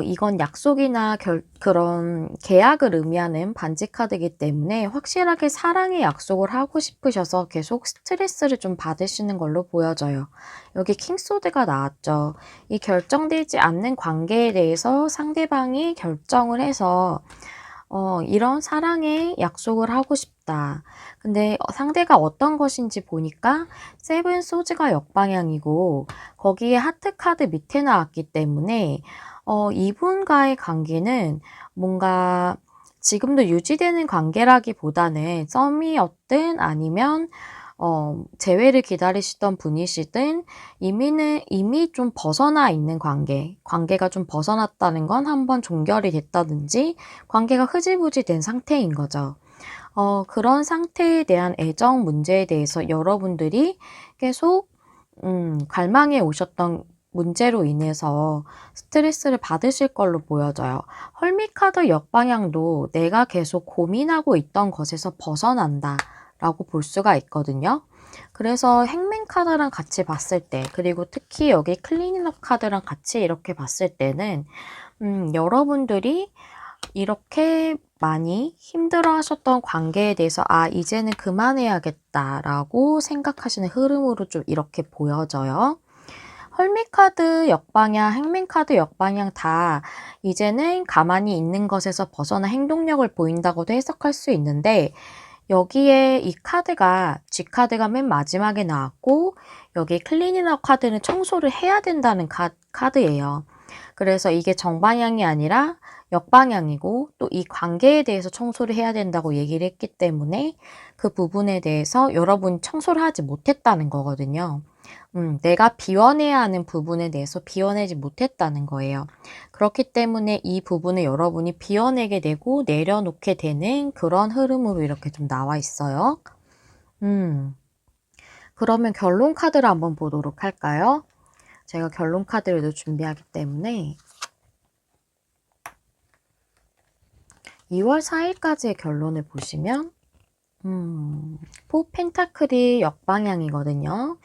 이건 약속이나 그런 계약을 의미하는 반지 카드이기 때문에 확실하게 사랑의 약속을 하고 싶으셔서 계속 스트레스를 좀 받으시는 걸로 보여져요. 여기 킹소드가 나왔죠. 이 결정되지 않는 관계에 대해서 상대방이 결정을 해서 이런 사랑의 약속을 하고 싶다. 근데 상대가 어떤 것인지 보니까 세븐 소즈가 역방향이고 거기에 하트 카드 밑에 나왔기 때문에 이분과의 관계는 뭔가 지금도 유지되는 관계라기보다는 썸이었든 아니면 재회를 기다리시던 분이시든 이미 좀 벗어나 있는 관계가 좀 벗어났다는 건 한번 종결이 됐다든지 관계가 흐지부지 된 상태인 거죠. 그런 상태에 대한 애정 문제에 대해서 여러분들이 계속 갈망해 오셨던 문제로 인해서 스트레스를 받으실 걸로 보여져요. 헐미카드 역방향도 내가 계속 고민하고 있던 것에서 벗어난다 라고 볼 수가 있거든요. 그래서 행맨카드랑 같이 봤을 때, 그리고 특히 여기 클리닝업 카드랑 같이 이렇게 봤을 때는 여러분들이 이렇게 많이 힘들어 하셨던 관계에 대해서 이제는 그만해야겠다라고 생각하시는 흐름으로 좀 이렇게 보여져요. 헐미카드 역방향, 행맨카드 역방향 다 이제는 가만히 있는 것에서 벗어나 행동력을 보인다고도 해석할 수 있는데, 여기에 이 카드가 G카드가 맨 마지막에 나왔고 여기 클리닝업 카드는 청소를 해야 된다는 카드예요. 그래서 이게 정방향이 아니라 역방향이고 또 이 관계에 대해서 청소를 해야 된다고 얘기를 했기 때문에 그 부분에 대해서 여러분이 청소를 하지 못했다는 거거든요. 내가 비워내야 하는 부분에 대해서 비워내지 못했다는 거예요. 그렇기 때문에 이 부분을 여러분이 비워내게 되고 내려놓게 되는 그런 흐름으로 이렇게 좀 나와 있어요. 그러면 결론 카드를 한번 보도록 할까요? 제가 결론 카드를 준비하기 때문에 2월 4일까지의 결론을 보시면 포 펜타클이 역방향이거든요.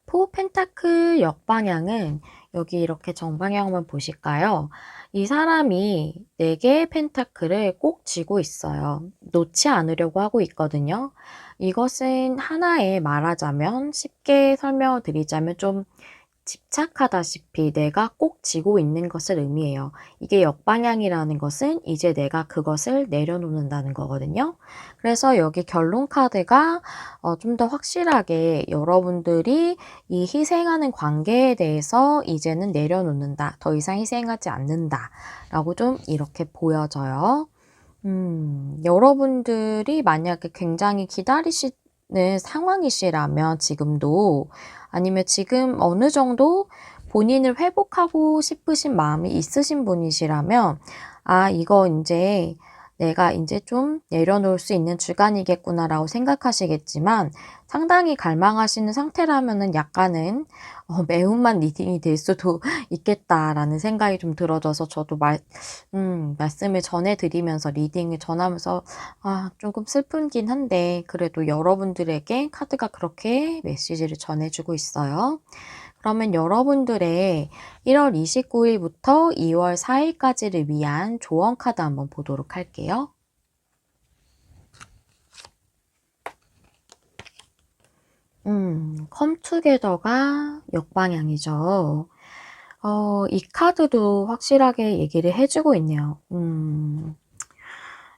포 펜타클 역방향은 여기 이렇게 정방향만 보실까요? 이 사람이 4개의 펜타클을 꼭 쥐고 있어요. 놓지 않으려고 하고 있거든요. 이것은 하나의 말하자면 쉽게 설명을 드리자면 좀 집착하다시피 내가 꼭 쥐고 있는 것을 의미해요. 이게 역방향이라는 것은 이제 내가 그것을 내려놓는다는 거거든요. 그래서 여기 결론 카드가 좀 더 확실하게 여러분들이 이 희생하는 관계에 대해서 이제는 내려놓는다. 더 이상 희생하지 않는다. 라고 좀 이렇게 보여져요. 여러분들이 만약에 굉장히 기다리시는 상황이시라면 지금도 아니면 지금 어느 정도 본인을 회복하고 싶으신 마음이 있으신 분이시라면 이거 이제 내가 이제 좀 내려놓을 수 있는 주간이겠구나라고 생각하시겠지만 상당히 갈망하시는 상태라면은 약간은 매운맛 리딩이 될 수도 있겠다라는 생각이 좀 들어져서 저도 말씀을 전해드리면서 리딩을 전하면서 조금 슬픈긴 한데 그래도 여러분들에게 카드가 그렇게 메시지를 전해주고 있어요. 그러면 여러분들의 1월 29일부터 2월 4일까지를 위한 조언 카드 한번 보도록 할게요. 컴투게더가 역방향이죠. 이 카드도 확실하게 얘기를 해주고 있네요.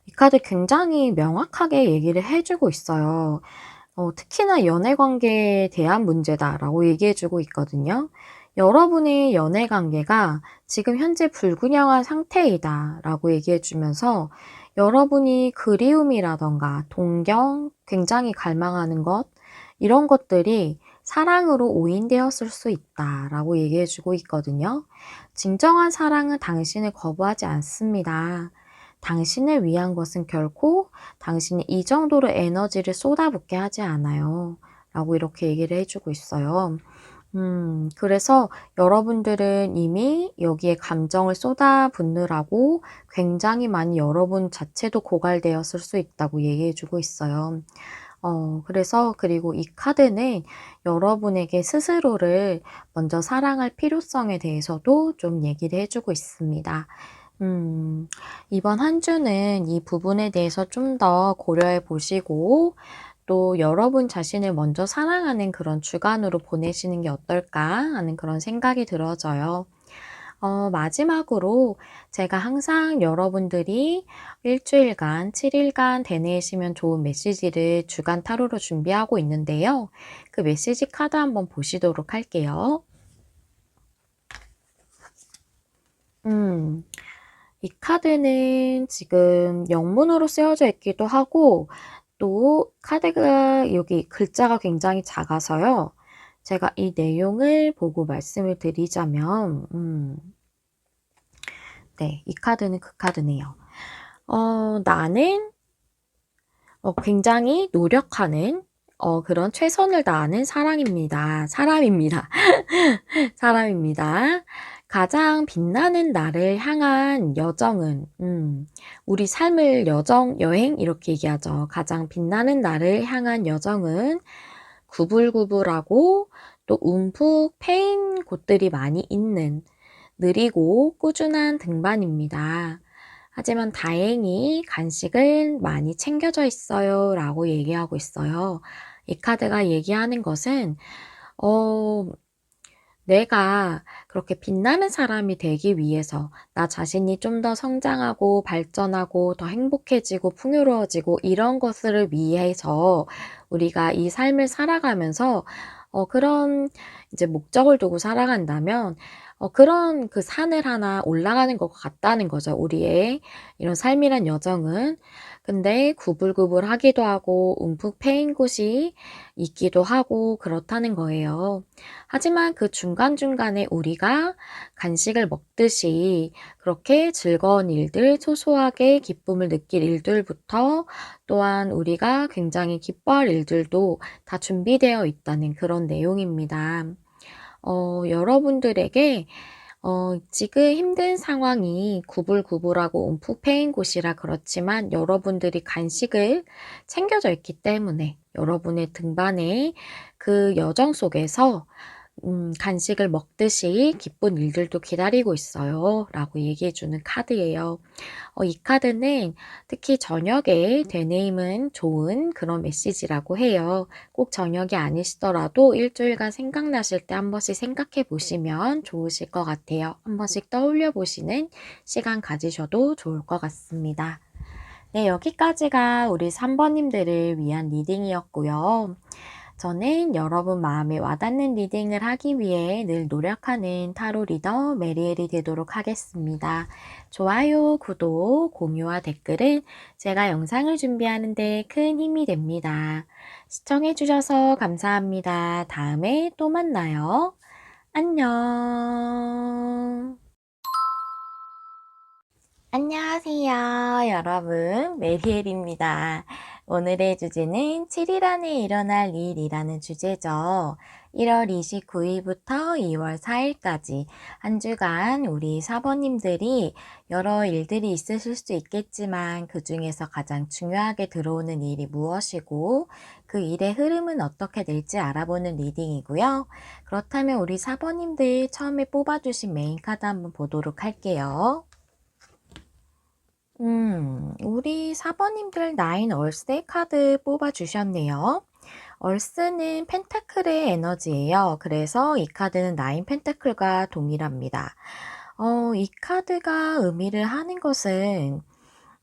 이 카드 굉장히 명확하게 얘기를 해주고 있어요. 특히나 연애관계에 대한 문제다라고 얘기해주고 있거든요. 여러분의 연애관계가 지금 현재 불균형한 상태이다라고 얘기해주면서 여러분이 그리움이라던가 동경, 굉장히 갈망하는 것, 이런 것들이 사랑으로 오인되었을 수 있다라고 얘기해주고 있거든요. 진정한 사랑은 당신을 거부하지 않습니다. 당신을 위한 것은 결코 당신이 이 정도로 에너지를 쏟아붓게 하지 않아요. 라고 이렇게 얘기를 해주고 있어요. 그래서 여러분들은 이미 여기에 감정을 쏟아붓느라고 굉장히 많이 여러분 자체도 고갈되었을 수 있다고 얘기해주고 있어요. 그래서 그리고 이 카드는 여러분에게 스스로를 먼저 사랑할 필요성에 대해서도 좀 얘기를 해주고 있습니다. 이번 한 주는 이 부분에 대해서 좀 더 고려해 보시고 또 여러분 자신을 먼저 사랑하는 그런 주간으로 보내시는 게 어떨까 하는 그런 생각이 들어져요. 마지막으로 제가 항상 여러분들이 일주일간, 7일간 되내시면 좋은 메시지를 주간 타로로 준비하고 있는데요. 그 메시지 카드 한번 보시도록 할게요. 이 카드는 지금 영문으로 쓰여져 있기도 하고 또 카드가 여기 글자가 굉장히 작아서요. 제가 이 내용을 보고 말씀을 드리자면 네, 이 카드는 그 카드네요. 나는 굉장히 노력하는 그런 최선을 다하는 사람입니다. 사람입니다. 가장 빛나는 나를 향한 여정은, 우리 삶을 여행, 이렇게 얘기하죠. 가장 빛나는 나를 향한 여정은 구불구불하고 또 움푹 패인 곳들이 많이 있는 느리고 꾸준한 등반입니다. 하지만 다행히 간식은 많이 챙겨져 있어요 라고 얘기하고 있어요. 이 카드가 얘기하는 것은 내가 그렇게 빛나는 사람이 되기 위해서 나 자신이 좀 더 성장하고 발전하고 더 행복해지고 풍요로워지고 이런 것을 위해서 우리가 이 삶을 살아가면서 그런 이제 목적을 두고 살아간다면 그런 그 산을 하나 올라가는 것 같다는 거죠. 우리의 이런 삶이란 여정은. 근데 구불구불하기도 하고 움푹 패인 곳이 있기도 하고 그렇다는 거예요. 하지만 그 중간중간에 우리가 간식을 먹듯이 그렇게 즐거운 일들, 소소하게 기쁨을 느낄 일들부터 또한 우리가 굉장히 기뻐할 일들도 다 준비되어 있다는 그런 내용입니다. 여러분들에게 지금 힘든 상황이 구불구불하고 움푹 패인 곳이라 그렇지만 여러분들이 간식을 챙겨져 있기 때문에 여러분의 등반에 그 여정 속에서 간식을 먹듯이 기쁜 일들도 기다리고 있어요 라고 얘기해주는 카드예요. 이 카드는 특히 저녁에 되뇌임은 좋은 그런 메시지라고 해요. 꼭 저녁이 아니시더라도 일주일간 생각나실 때 한 번씩 생각해 보시면 좋으실 것 같아요. 한 번씩 떠올려 보시는 시간 가지셔도 좋을 것 같습니다. 네, 여기까지가 우리 3번님들을 위한 리딩이었고요. 저는 여러분 마음에 와닿는 리딩을 하기 위해 늘 노력하는 타로 리더 메리엘이 되도록 하겠습니다. 좋아요, 구독, 공유와 댓글은 제가 영상을 준비하는 데 큰 힘이 됩니다. 시청해주셔서 감사합니다. 다음에 또 만나요. 안녕. 안녕하세요, 여러분. 메리엘입니다. 오늘의 주제는 7일 안에 일어날 일이라는 주제죠. 1월 29일부터 2월 4일까지 한 주간 우리 사번님들이 여러 일들이 있으실 수 있겠지만 그 중에서 가장 중요하게 들어오는 일이 무엇이고 그 일의 흐름은 어떻게 될지 알아보는 리딩이고요. 그렇다면 우리 사번님들 처음에 뽑아주신 메인 카드 한번 보도록 할게요. 우리 사번님들 9 얼스데이 카드 뽑아주셨네요. 얼스는 펜타클의 에너지예요. 그래서 이 카드는 9 펜타클과 동일합니다. 이 카드가 의미를 하는 것은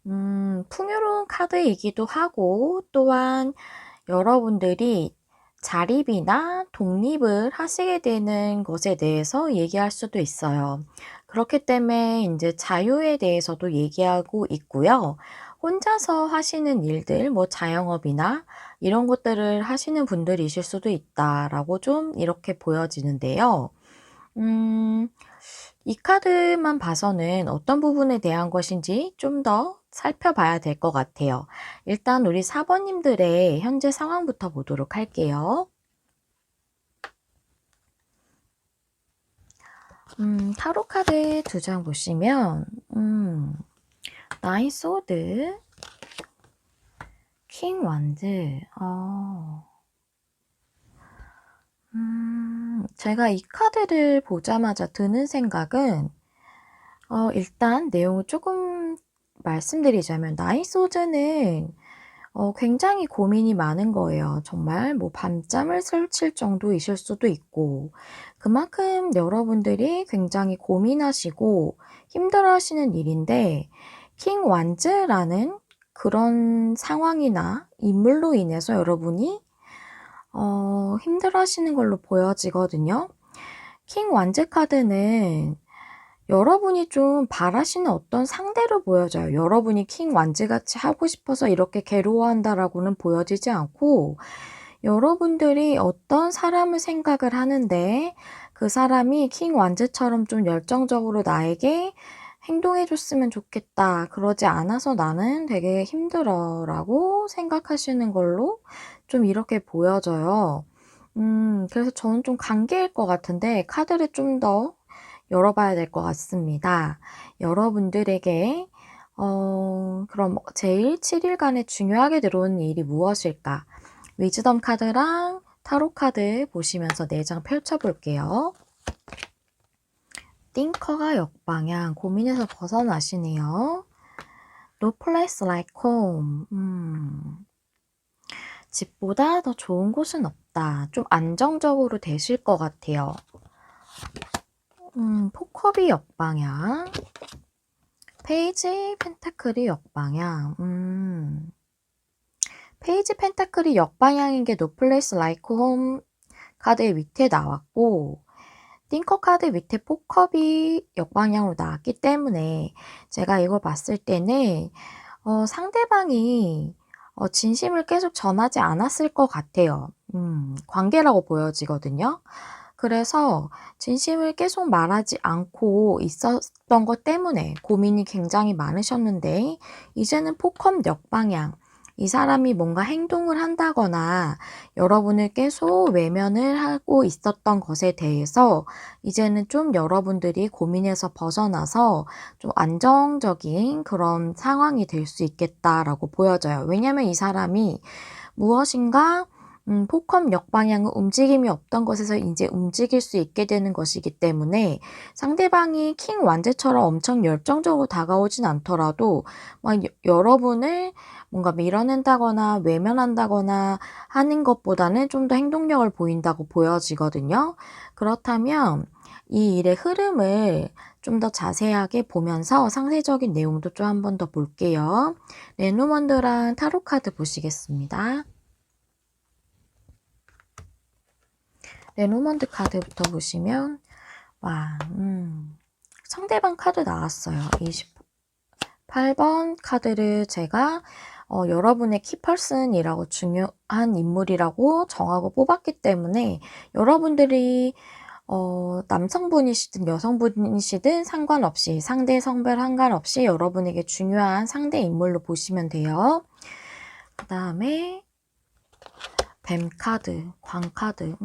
풍요로운 카드이기도 하고 또한 여러분들이 자립이나 독립을 하시게 되는 것에 대해서 얘기할 수도 있어요. 그렇기 때문에 이제 자유에 대해서도 얘기하고 있고요. 혼자서 하시는 일들, 뭐 자영업이나 이런 것들을 하시는 분들이실 수도 있다라고 좀 이렇게 보여지는데요. 이 카드만 봐서는 어떤 부분에 대한 것인지 좀 더 살펴봐야 될 것 같아요. 일단 우리 사번님들의 현재 상황부터 보도록 할게요. 타로 카드 2장 보시면 나인 소드, 킹 완드, 제가 이 카드를 보자마자 드는 생각은 일단 내용을 조금 말씀드리자면 나인 소드는 굉장히 고민이 많은 거예요. 정말 뭐 밤잠을 설칠 정도이실 수도 있고 그만큼 여러분들이 굉장히 고민하시고 힘들어하시는 일인데 킹 완즈라는 그런 상황이나 인물로 인해서 여러분이 힘들어하시는 걸로 보여지거든요. 킹 완즈 카드는 여러분이 좀 바라시는 어떤 상대로 보여져요. 여러분이 킹 완즈같이 하고 싶어서 이렇게 괴로워한다라고는 보여지지 않고 여러분들이 어떤 사람을 생각을 하는데 그 사람이 킹 완즈처럼 좀 열정적으로 나에게 행동해 줬으면 좋겠다. 그러지 않아서 나는 되게 힘들어 라고 생각하시는 걸로 좀 이렇게 보여져요. 그래서 저는 좀 관계일 것 같은데 카드를 좀 더 열어봐야 될 것 같습니다. 여러분들에게 그럼 제일 7일간에 중요하게 들어오는 일이 무엇일까? 위즈덤 카드랑 타로 카드 보시면서 4장 펼쳐볼게요. 띵커가 역방향, 고민에서 벗어나시네요. No place like home. 집보다 더 좋은 곳은 없다. 좀 안정적으로 되실 것 같아요. 포컵이 역방향. 페이지 펜타클이 역방향. 페이지 펜타클이 역방향인 게 No place like home 카드의 밑에 나왔고 띵커 카드 밑에 포컵이 역방향으로 나왔기 때문에 제가 이걸 봤을 때는 상대방이 진심을 계속 전하지 않았을 것 같아요. 관계라고 보여지거든요. 그래서 진심을 계속 말하지 않고 있었던 것 때문에 고민이 굉장히 많으셨는데 이제는 포컵 역방향 이 사람이 뭔가 행동을 한다거나 여러분을 계속 외면을 하고 있었던 것에 대해서 이제는 좀 여러분들이 고민에서 벗어나서 좀 안정적인 그런 상황이 될 수 있겠다라고 보여져요. 왜냐면 이 사람이 무엇인가 포컵 역방향은 움직임이 없던 것에서 이제 움직일 수 있게 되는 것이기 때문에 상대방이 킹 완제처럼 엄청 열정적으로 다가오진 않더라도 막 여러분을 뭔가 밀어낸다거나 외면한다거나 하는 것보다는 좀 더 행동력을 보인다고 보여지거든요. 그렇다면 이 일의 흐름을 좀 더 자세하게 보면서 상세적인 내용도 좀 한 번 더 볼게요. 레노먼드랑 타로 카드 보시겠습니다. 레노먼드 카드부터 보시면 와, 상대방 카드 나왔어요. 28번 카드를 제가 여러분의 키퍼슨이라고 중요한 인물이라고 정하고 뽑았기 때문에 여러분들이 남성분이시든 여성분이시든 상관없이 상대 성별 상관없이 여러분에게 중요한 상대 인물로 보시면 돼요. 그 다음에 뱀 카드, 광 카드.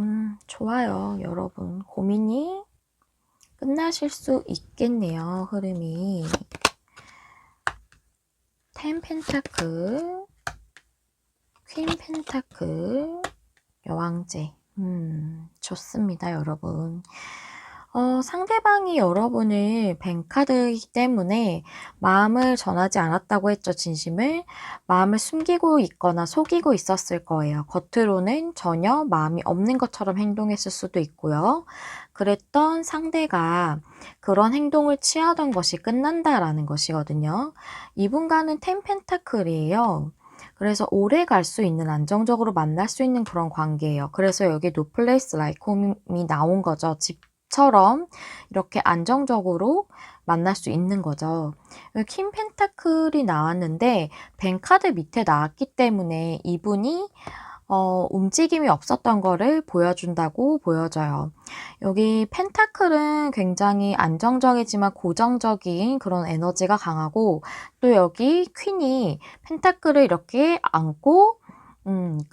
좋아요. 여러분 고민이 끝나실 수 있겠네요. 흐름이. 10 펜타클, 퀸 펜타클, 여왕제. 좋습니다, 여러분. 상대방이 여러분을 뱅 카드이기 때문에 마음을 전하지 않았다고 했죠, 진심을. 마음을 숨기고 있거나 속이고 있었을 거예요. 겉으로는 전혀 마음이 없는 것처럼 행동했을 수도 있고요. 그랬던 상대가 그런 행동을 취하던 것이 끝난다라는 것이거든요. 이분과는 10 펜타클이에요. 그래서 오래 갈 수 있는 안정적으로 만날 수 있는 그런 관계예요. 그래서 여기 No place like home이 나온 거죠. 집처럼 이렇게 안정적으로 만날 수 있는 거죠. 킹 펜타클이 나왔는데 뱅 카드 밑에 나왔기 때문에 이분이 움직임이 없었던 거를 보여준다고 보여져요. 여기 펜타클은 굉장히 안정적이지만 고정적인 그런 에너지가 강하고 또 여기 퀸이 펜타클을 이렇게 안고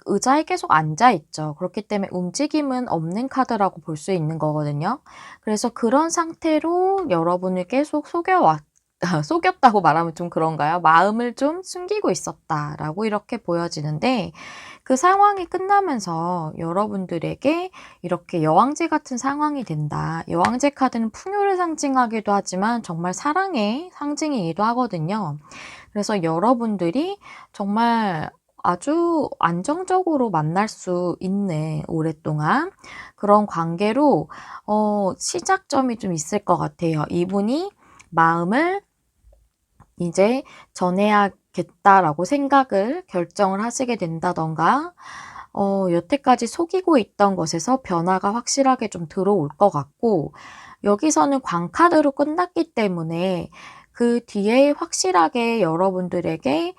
의자에 계속 앉아있죠. 그렇기 때문에 움직임은 없는 카드라고 볼 수 있는 거거든요. 그래서 그런 상태로 여러분을 계속 속였다고 말하면 좀 그런가요? 마음을 좀 숨기고 있었다라고 이렇게 보여지는데 그 상황이 끝나면서 여러분들에게 이렇게 여왕제 같은 상황이 된다. 여왕제 카드는 풍요를 상징하기도 하지만 정말 사랑의 상징이기도 하거든요. 그래서 여러분들이 정말 아주 안정적으로 만날 수 있는 오랫동안 그런 관계로 시작점이 좀 있을 것 같아요. 이분이 마음을 이제 전해야겠다라고 결정을 하시게 된다던가 여태까지 속이고 있던 것에서 변화가 확실하게 좀 들어올 것 같고 여기서는 광카드로 끝났기 때문에 그 뒤에 확실하게 여러분들에게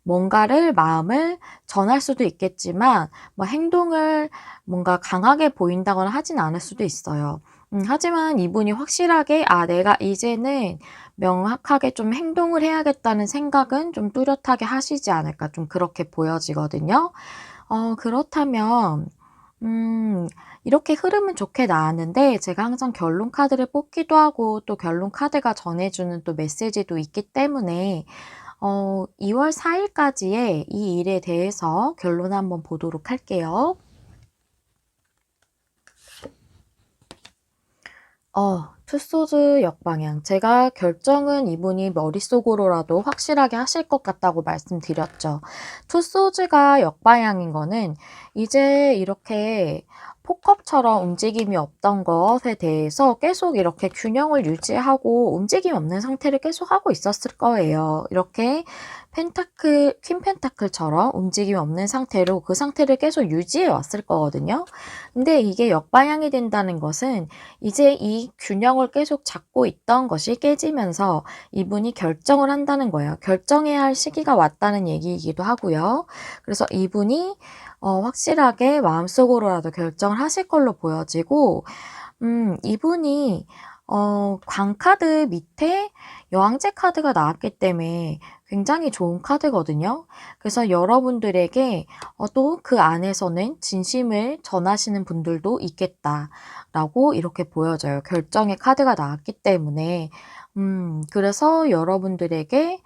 뭔가를 마음을 전할 수도 있겠지만 뭐 행동을 뭔가 강하게 보인다거나 하진 않을 수도 있어요. 하지만 이분이 확실하게 '아 내가 이제는 명확하게 좀 행동을 해야겠다.'는 생각은 좀 뚜렷하게 하시지 않을까 좀 그렇게 보여지거든요. 그렇다면 이렇게 흐름은 좋게 나왔는데 제가 항상 결론 카드를 뽑기도 하고 또 결론 카드가 전해 주는 또 메시지도 있기 때문에 2월 4 일까지의 이 일에 대해서 결론 한번 보도록 할게요. 투소드 역방향. 제가 결정은 이분이 머릿속으로라도 확실하게 하실 것 같다고 말씀드렸죠. 투소드가 역방향인 거는 이제 이렇게 폭컵처럼 움직임이 없던 것에 대해서 계속 이렇게 균형을 유지하고 움직임 없는 상태를 계속 하고 있었을 거예요. 이렇게 퀸 펜타클처럼 움직임 없는 상태로 그 상태를 계속 유지해 왔을 거거든요. 근데 이게 역방향이 된다는 것은 이제 이 균형을 계속 잡고 있던 것이 깨지면서 이분이 결정을 한다는 거예요. 결정해야 할 시기가 왔다는 얘기이기도 하고요. 그래서 이분이 확실하게 마음속으로라도 결정을 하실 걸로 보여지고 이분이 광카드 밑에 여왕제 카드가 나왔기 때문에 굉장히 좋은 카드거든요. 그래서 여러분들에게 또 그 안에서는 진심을 전하시는 분들도 있겠다라고 이렇게 보여져요. 결정의 카드가 나왔기 때문에. 그래서 여러분들에게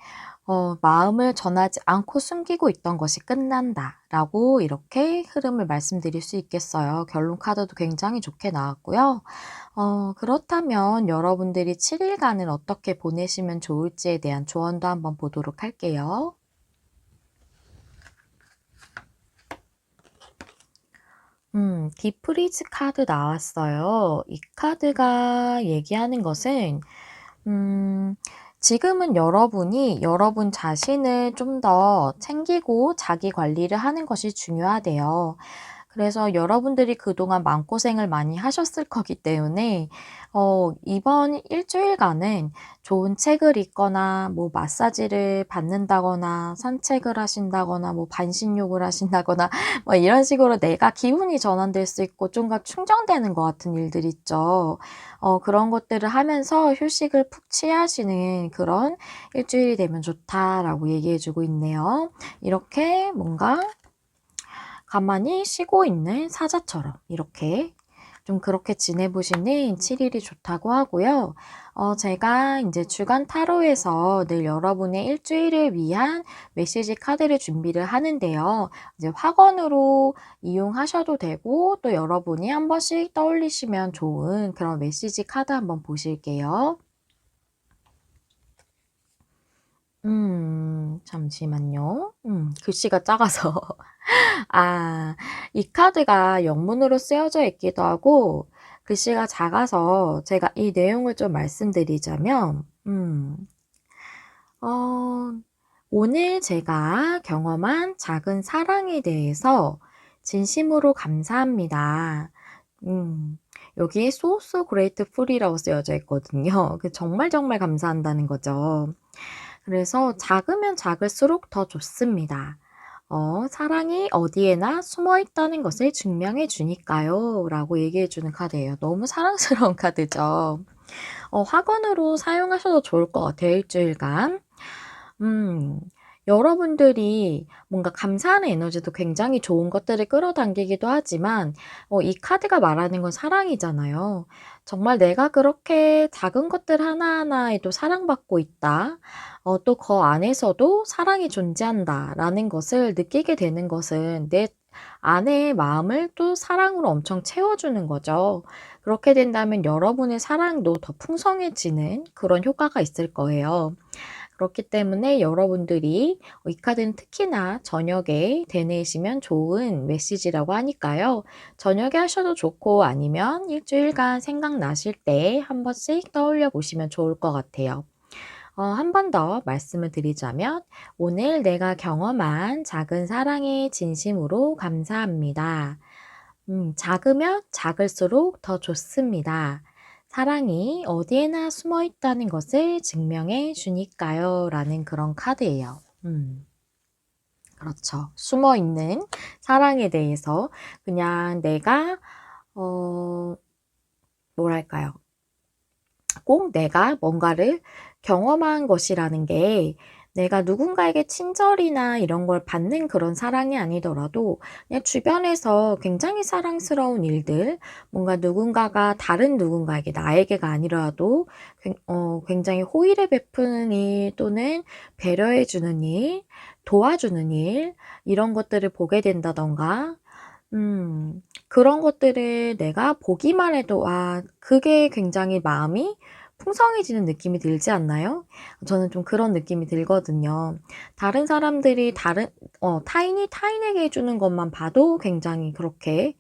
마음을 전하지 않고 숨기고 있던 것이 끝난다라고 이렇게 흐름을 말씀드릴 수 있겠어요. 결론 카드도 굉장히 좋게 나왔고요. 그렇다면 여러분들이 7 일간을 어떻게 보내시면 좋을지에 대한 조언도 한번 보도록 할게요. 디프리즈 카드 나왔어요. 이 카드가 얘기하는 것은 지금은 여러분이 여러분 자신을 좀 더 챙기고 자기 관리를 하는 것이 중요하대요. 그래서 여러분들이 그동안 마음고생을 많이 하셨을 거기 때문에 이번 일주일간은 좋은 책을 읽거나 뭐 마사지를 받는다거나 산책을 하신다거나 뭐 반신욕을 하신다거나 뭐 이런 식으로 내가 기분이 전환될 수 있고 좀 더 충전되는 것 같은 일들 있죠. 그런 것들을 하면서 휴식을 푹 취하시는 그런 일주일이 되면 좋다라고 얘기해 주고 있네요. 이렇게 뭔가 가만히 쉬고 있는 사자처럼 이렇게 좀 그렇게 지내보시는 7 일이 좋다고 하고요. 제가 인제 주간 타로에서 늘 여러분의 일주일을 위한 메시지 카드를 준비를 하는데요. 이제 확언으로 이용하셔도 되고 또 여러분이 한 번씩 떠올리시면 좋은 그런 메시지 카드 한번 보실게요. 잠시만요. 글씨가 작아서. 아, 이 카드가 영문으로 쓰여져 있기도 하고 글씨가 작아서 제가 이 내용을 좀 말씀드리자면 어 오늘 제가 경험한 작은 사랑에 대해서 진심으로 감사합니다. 음. 여기에 So so grateful이라고 쓰여져 있거든요. 그 정말 정말 감사한다는 거죠. 그래서 작으면 작을수록 더 좋습니다. 사랑이 어디에나 숨어 있다는 것을 증명해 주니까요. 라고 얘기해 주는 카드예요. 너무 사랑스러운 카드죠. 확언으로 사용하셔도 좋을 것 같아요, 일주일간. 음, 여러분들이 뭔가 감사하는 에너지도 굉장히 좋은 것들을 끌어당기기도 하지만, 이 카드가 말하는 건 사랑이잖아요. 정말 내가 그렇게 작은 것들 하나하나에도 사랑받고 있다. 또 그 안에서도 사랑이 존재한다라는 것을 느끼게 되는 것은 내 안의 마음을 또 사랑으로 엄청 채워주는 거죠. 그렇게 된다면 여러분의 사랑도 더 풍성해지는 그런 효과가 있을 거예요. 그렇기 때문에 여러분들이 이 카드는 특히나 저녁에 되뇌시면 좋은 메시지라고 하니까요. 저녁에 하셔도 좋고 아니면 일주일간 생각나실 때 한 번씩 떠올려 보시면 좋을 것 같아요. 한 번 더 말씀을 드리자면 오늘 내가 경험한 작은 사랑에 진심으로 감사합니다. 작으면 작을수록 더 좋습니다. 사랑이 어디에나 숨어 있다는 것을 증명해 주니까요. 라는 그런 카드예요. 그렇죠. 숨어 있는 사랑에 대해서 그냥 내가, 뭐랄까요. 꼭 내가 뭔가를 경험한 것이라는 게 내가 누군가에게 친절이나 이런 걸 받는 그런 사랑이 아니더라도 그냥 주변에서 굉장히 사랑스러운 일들, 뭔가 누군가가 다른 누군가에게 나에게가 아니라도 굉장히 호의를 베푸는 일 또는 배려해 주는 일, 도와주는 일 이런 것들을 보게 된다던가 그런 것들을 내가 보기만 해도 와 그게 굉장히 마음이 풍성해지는 느낌이 들지 않나요? 저는 좀 그런 느낌이 들거든요. 다른 사람들이 타인이 타인에게 해 주는 것만 봐도 굉장히 그렇게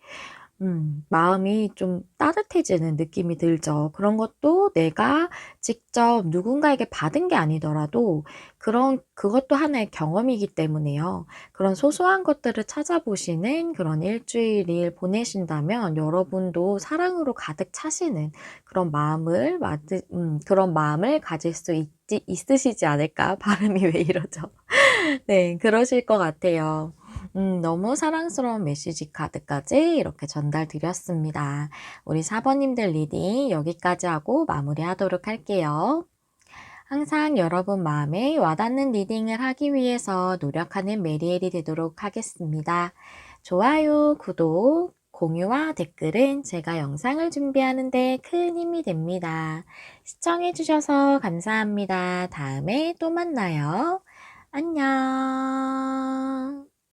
마음이 좀 따뜻해지는 느낌이 들죠. 그런 것도 내가 직접 누군가에게 받은 게 아니더라도 그것도 하나의 경험이기 때문에요. 그런 소소한 것들을 찾아보시는 그런 일주일을 보내신다면 여러분도 사랑으로 가득 차시는 그런 마음을 가질 수 있으시지 않을까? 발음이 왜 이러죠? 네, 그러실 것 같아요. 너무 사랑스러운 메시지 카드까지 이렇게 전달 드렸습니다. 우리 4번님들 리딩 여기까지 하고 마무리하도록 할게요. 항상 여러분 마음에 와닿는 리딩을 하기 위해서 노력하는 메리엘이 되도록 하겠습니다. 좋아요, 구독, 공유와 댓글은 제가 영상을 준비하는 데 큰 힘이 됩니다. 시청해주셔서 감사합니다. 다음에 또 만나요. 안녕.